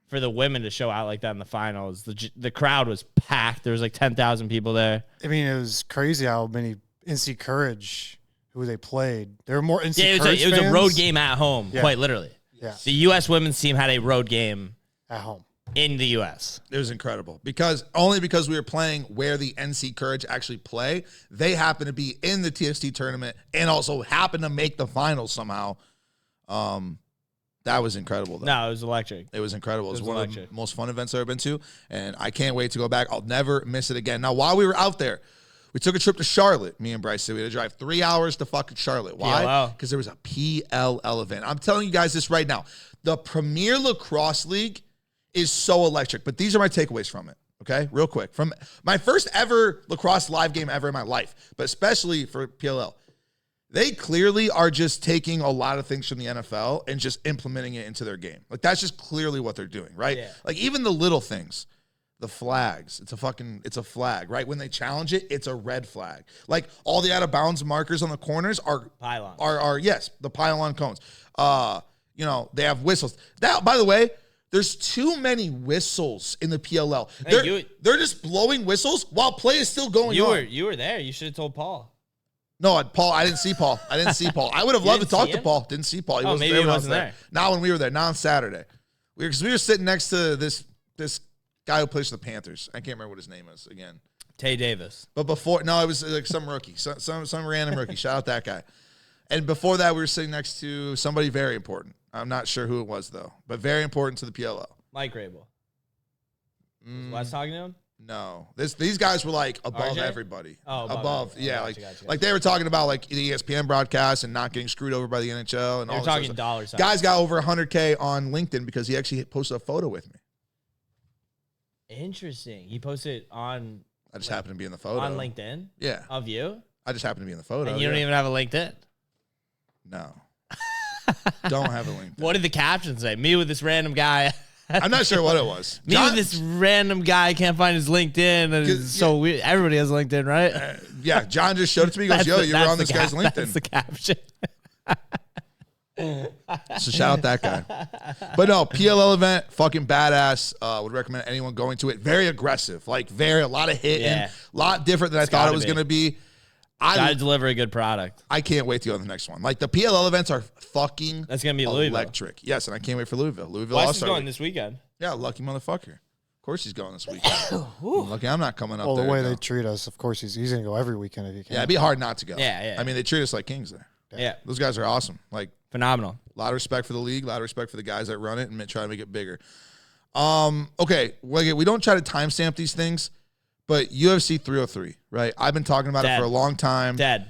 for the women to show out like that in the finals. The crowd was packed. There was like 10,000 people there. I mean, it was crazy how many NC Courage, who they played. There were more NC Courage it was a fans road game at home, Yeah. quite literally. Yeah, The U.S. women's team had a road game at home. in the U.S. It was incredible because we were playing where the NC Courage actually play. They happened to be in the TST tournament and also happened to make the finals somehow. That was incredible, though. No, it was electric. It was incredible. It was one electric. of the most fun events I've ever been to, and I can't wait to go back. I'll never miss it again. Now, while we were out there, we took a trip to Charlotte, me and Bryce. So we had to drive 3 hours to fucking Charlotte. Why? PLL. Because there was a PLL event. I'm telling you guys this right now. The Premier Lacrosse League is so electric, but these are my takeaways from it, okay? Real quick. From my first ever lacrosse live game ever in my life, but especially for PLL. They clearly are just taking a lot of things from the NFL and just implementing it into their game. Like, that's just clearly what they're doing, right? Yeah. Like, even the little things, the flags, it's a flag, right? When they challenge it, it's a red flag. Like, all the out-of-bounds markers on the corners are Pylons. yes, the pylon cones. They have whistles. Now, by the way, there's too many whistles in the PLL. They're just blowing whistles while play is still going on. You were there. You should have told Paul. No, Paul, I didn't see Paul. I would have loved to didn't talk see to him? Paul. Didn't see Paul. Maybe he wasn't there. Not when we were there. Not on Saturday. We were sitting next to this guy who plays for the Panthers. I can't remember what his name is again. Tay Davis. But before, no, it was like some rookie, some random rookie. Shout out that guy. And before that, we were sitting next to somebody very important. I'm not sure who it was though, but very important to the PLL. Mike Rabel. Was Wes talking to him? No, these guys were like above RJ? everybody. Oh, above. everybody. Yeah, Gotcha. like they were talking about like the ESPN broadcast and not getting screwed over by the NHL and They all were this talking other dollar stuff. signs. Guys got over 100K on LinkedIn because he actually posted a photo with me. Interesting. He posted on I just happened to be in the photo on LinkedIn Yeah, of you, I just happened to be in the photo. and you don't yeah. even have a LinkedIn. No, don't have a LinkedIn. What did the caption say? Me with this random guy. I'm not sure what it was. Me with this random guy can't find his LinkedIn. And it's so weird. Everybody has LinkedIn, right? Yeah, John just showed it to me. He goes, "Yo, you were on this guy's LinkedIn." That's the caption. So shout out that guy. But no, PLL event, fucking badass. Would recommend anyone going to it. Very aggressive, like a lot of hitting, Yeah. a lot different than I thought it was going to be. Gotta deliver a good product. I can't wait to go to the next one. Like the PLL events are fucking That's gonna be Louisville. electric. Yes, and I can't wait for Louisville. Louisville Wes is All-Star going Week. this weekend. Yeah, lucky motherfucker. Of course he's going this weekend. Lucky I'm not coming up Well, there. the way to they go. treat us, of course, he's going to go every weekend if he can. Yeah, it'd be hard not to go. Yeah. I mean, they treat us like kings there. Yeah. Those guys are awesome. Like, Phenomenal. a lot of respect for the league, a lot of respect for the guys that run it and try to make it bigger. Okay, we don't try to timestamp these things, but UFC 303, right? I've been talking about it for a long time. Dead.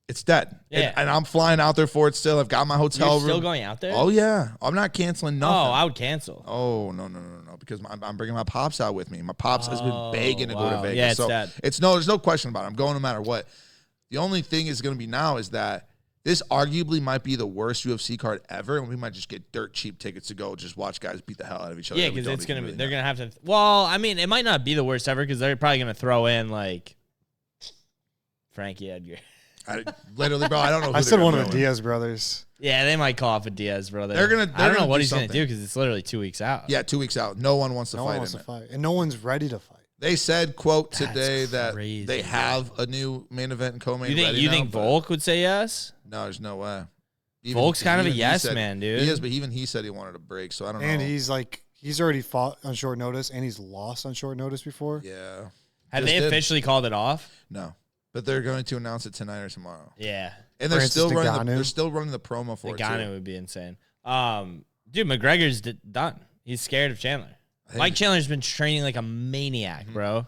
It's dead. Yeah. And I'm flying out there for it still. I've got my hotel You're room. still going out there? Oh, yeah. I'm not canceling nothing. Oh, I would cancel. Oh, no, because I'm bringing my pops out with me. My pops has been begging to go to wow. Vegas. Yeah, it's dead. There's no question about it. I'm going no matter what. The only thing is going to be now is that This arguably might be the worst UFC card ever, and we might just get dirt cheap tickets to go just watch guys beat the hell out of each other. Yeah, because it's gonna be. They're gonna have to. Well, I mean, it might not be the worst ever because they're probably gonna throw in like Frankie Edgar. Literally, bro, I don't know. Who I said one of the Diaz. Diaz brothers. Yeah, they might call off a Diaz brother. They're I don't know what do he's something. gonna do because it's literally 2 weeks out. Yeah, 2 weeks out. No one wants to No fight. one wants in to it. fight, and no one's ready to fight. They said, "quote That's today that crazy, they have a new main event and co-main." You think Volk would say yes? No, there's no way. Volk's kind of a even he yes said- man, dude. He is, but even he said he wanted a break. So I don't know. And he's already fought on short notice, and he's lost on short notice before. Yeah. Have Just they did. officially called it off? No, but they're going to announce it tonight or tomorrow. Yeah, And they're Francis still running. Ngannou. They're still running the promo for it Ngannou too. would be insane. Dude, McGregor's done. He's scared of Chandler. think- Mike Chandler's been training like a maniac, bro.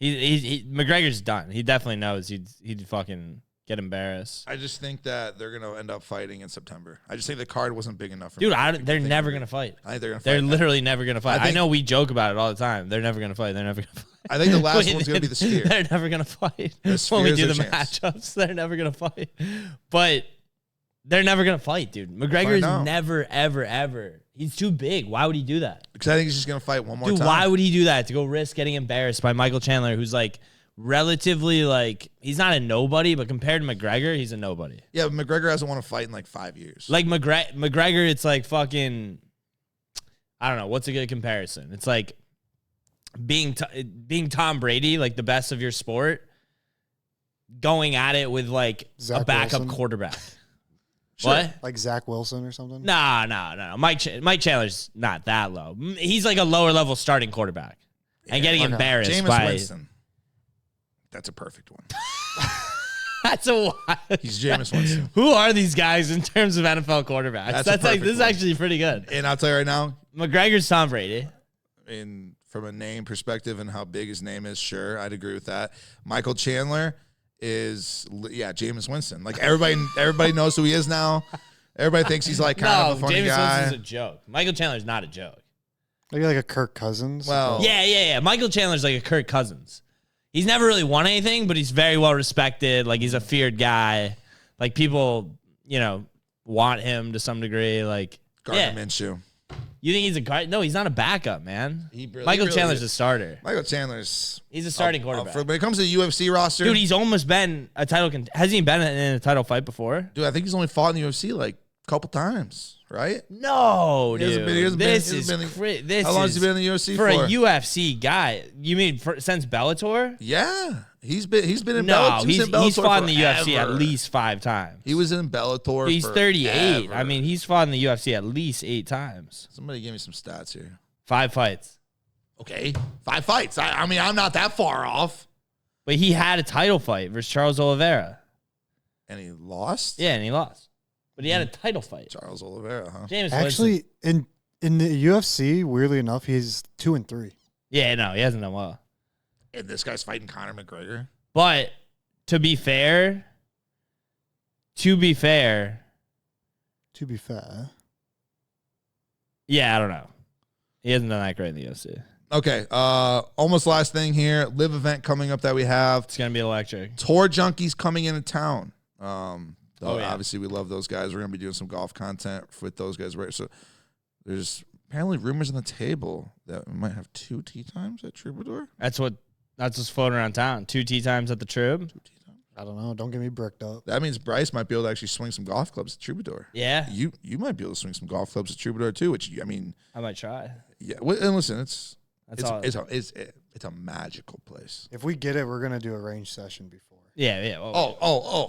McGregor's done. He definitely knows he'd fucking get embarrassed. I just think that they're going to end up fighting in September. I just think the card wasn't big enough for Dude, me. they're never gonna fight. I think they're going to They're fight. literally never gonna fight. I think- know we joke about it all the time. They're never gonna fight. They're never gonna fight. I think the last one's going to be the Sphere. They're never gonna fight. The When we Sphere's do the their chance. matchups, they're never gonna fight. But they're never gonna fight, dude. McGregor is out. never, ever, ever. He's too big. Why would he do that? Because I think he's just going to fight one more Dude, time. why would he do that? To go risk getting embarrassed by Michael Chandler, who's like relatively like he's not a nobody, but compared to McGregor, he's a nobody. Yeah, but McGregor hasn't won a fight in like 5 years. Like McGregor, it's like fucking. I don't know what's a good comparison. It's like being Tom Brady, like the best of your sport, going at it with like a Zach backup Wilson? quarterback. Sure. What? Like Zach Wilson or something. No. Mike Chandler's not that low. He's like a lower level starting quarterback and getting okay. embarrassed Jameis by. Winston. That's a perfect one. That's a wild. He's Jameis Winston. Who are these guys in terms of NFL quarterbacks? That's a That's like perfect this is one. actually pretty good. And I'll tell you right now, McGregor's Tom Brady. from a name perspective and how big his name is, sure, I'd agree with that. Michael Chandler is, Jameis Winston. Like everybody knows who he is now. Everybody thinks he's like kind of a funny Jameis guy. Winston's a joke. Michael Chandler's not a joke. Maybe like a Kirk Cousins. Well- Yeah. Michael Chandler's like a Kirk Cousins. He's never really won anything, but he's very well respected. Like he's a feared guy. Like people, want him to some degree. Like Gardner Minshew. You think he's a guard? No, he's not a backup, man. He Michael really Chandler's is. a starter. Michael Chandler's He's a starting quarterback. when it comes to the UFC roster, Dude, he's almost been a title. Hasn't he been in a title fight before? I think he's only fought in the UFC like a couple times, right? No, He hasn't dude. been- he hasn't been- This he is hasn't been- crazy. This How long is has he been in the UFC for for? a UFC guy. You mean since Bellator? Yeah, he's been in No, Bellator. he's Bellator fought in the UFC at forever. least 5 times. He was in Bellator. He's 38. forever. I mean, he's fought in the UFC at least 8 times. Somebody give me some stats here. 5 fights. Okay, 5 fights. I mean, I'm not that far off. But he had a title fight versus Charles Oliveira. And he lost? Yeah, and he lost. But he had a title fight. Charles Oliveira, huh? James Winston. Actually, in the UFC, weirdly enough, he's 2-3. Yeah, no, he hasn't done well. And this guy's fighting Conor McGregor. But to be fair, To be fair, yeah, I don't know. He hasn't done that great in the UFC. Okay, almost last thing here. Live event coming up that we have. It's gonna be electric. Tour Junkies coming into town. Yeah. Obviously, we love those guys. We're going to be doing some golf content with those guys. Right. So there's apparently rumors on the table that we might have 2 tee times at Troubadour. That's what's floating around town. 2 tee times at the Trib. I don't know. Don't get me bricked up. That means Bryce might be able to actually swing some golf clubs at Troubadour. Yeah, You might be able to swing some golf clubs at Troubadour too, which I mean, I might try. yeah. And listen, it's all. it's a magical place. If we get it, we're gonna do a range session before. Yeah. Well,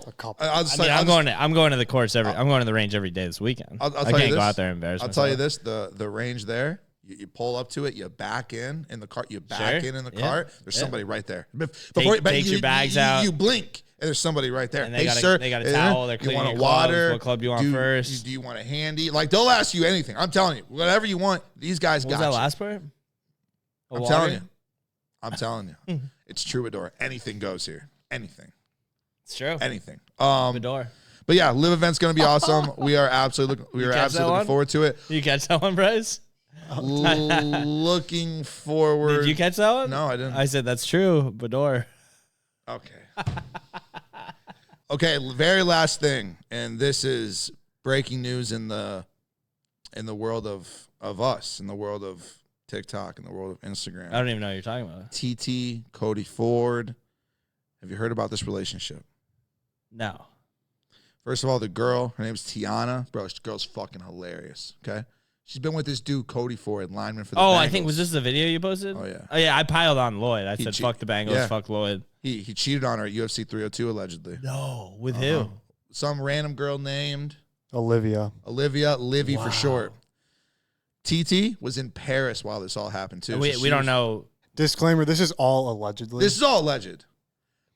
A couple. I'm going to the course I'm going to the range every day this weekend. I'll I tell you can't go this. out there and embarrass I'll myself. tell you this: the range there, you pull up to it, you back in the cart, you back Sure. in the Yeah. cart. There's Yeah. somebody right there. Take your bags out. You blink, and there's somebody right there. And they Hey, got a- sir, they got a towel, they're you cleaning want a your clubs. water? What club do you want first? Do you want a handy? Like they'll ask you anything. I'm telling you, whatever you want, these guys What was got that you. last part? I'm telling you, it's Troubadour. Anything goes here. Anything. It's true. Anything. Fedor. But yeah, live event's gonna be awesome. We are absolutely catch that looking one? forward to it. You catch that one, Bryce? Looking forward. Did you catch that one? No, I didn't. I said that's true, Fedor. Okay. Okay, very last thing, and this is breaking news in the world of us, in the world of TikTok, in the world of Instagram. I don't even know what you're talking about. TT, Cody Ford. Have you heard about this relationship? No. First of all, the girl, her name's Tiana. Bro, this girl's fucking hilarious, okay? She's been with this dude, Cody Ford, lineman for the Bengals. I think, was this the video you posted? Oh, yeah. Oh, yeah, I piled on Lloyd. I said, fuck the Bengals, yeah. fuck Lloyd. He cheated on her at UFC 302, allegedly. No, with who? Some random girl named Olivia, Livy for short. TT was in Paris while this all happened, too. We don't know. disclaimer, this is all allegedly. This is all alleged.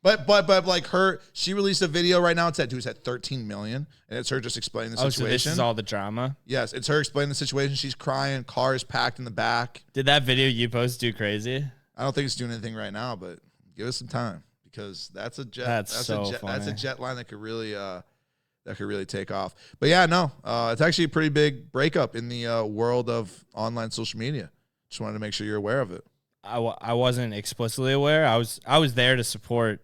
But like she released a video right now. It said, dude's at 13 million. And it's her just explaining the situation. So this is all the drama? Yes, it's her explaining the situation. She's crying. Car is packed in the back. Did that video you post do crazy? I don't think it's doing anything right now, but give us some time because that's a jet. That's so That's funny. a jet line that could really take off. But yeah, no, it's actually a pretty big breakup in the world of online social media. Just wanted to make sure you're aware of it. I wasn't explicitly aware. I was there to support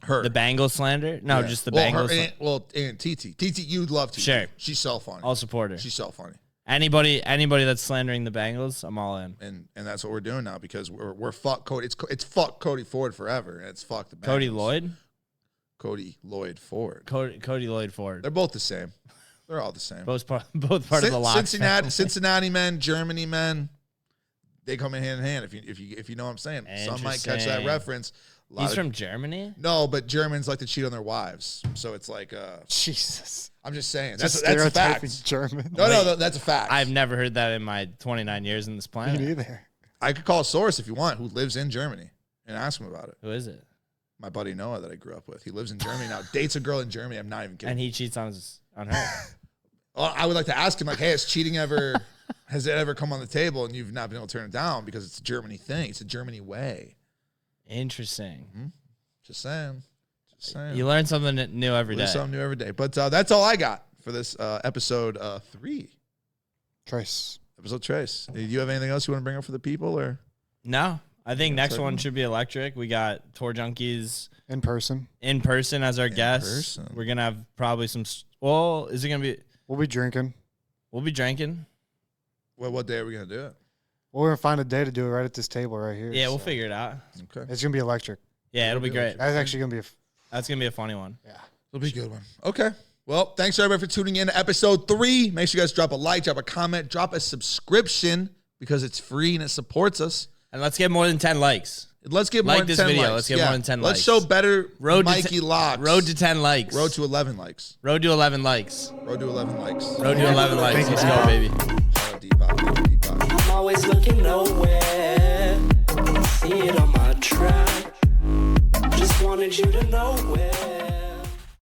Her. the Bengals slander. No, Yeah. just the well, Bengals. And TT. TT, you'd love TT. Sure. She's so funny. I'll support her. She's so funny. Anybody that's slandering the Bengals, I'm all in. And that's what we're doing now because we're fuck Cody. It's fuck Cody Ford forever, and it's fuck the Bengals. Cody Lloyd? Cody Lloyd Ford. Cody Lloyd Ford. They're both the same. They're all the same. Both part of the Lock Cincinnati men, Germany men. They come in hand. If you know what I'm saying. Some might catch that reference. He's from Germany? No, but Germans like to cheat on their wives. So it's like Jesus. I'm just saying. Just That's a stereotyping fact. German. No, that's a fact. I've never heard that in my 29 years in this Me planet. neither. I could call a source if you want who lives in Germany and ask him about it. Who is it? My buddy Noah that I grew up with. He lives in Germany now. Dates a girl in Germany. I'm not even kidding. And he cheats on her. Well, I would like to ask him, like, hey, has it ever come on the table and you've not been able to turn it down because it's a Germany thing. It's a Germany way. Interesting. Mm-hmm. Just saying. You learn something new every day. Learn something new every day. But that's all I got for this episode 3. Trace. Episode Trace. Do you have anything else you want to bring up for the people? Or No. I think next one certain. should be electric. We got Tour Junkies In person. as our guest. person. We're going to have probably some. Well, is it going to be. We'll be drinking. We'll be drinking. Well, what day are we going to do it? Well, we're going to find a day to do it right at this table right here. Yeah, we'll so. figure it out. Okay. It's going to be electric. Yeah, it'll be great. That's actually going to be That's going to be a funny one. yeah. It'll be a good one. Okay. Well, thanks everybody for tuning in to episode 3. Make sure you guys drop a like, drop a comment, drop a subscription because it's free and it supports us. And let's get more than 10 likes. Let's get more Like than this 10 video. likes. Let's get more than 10 Let's likes. show better Road to Mikey locks. Road to 10 likes. Road to 11 likes. Road to 11 likes. Road to 11 likes. Road to 11 likes. Let's go, baby. Shout out Dpac. I'm always looking nowhere. See it on my track. Just wanted you to know where.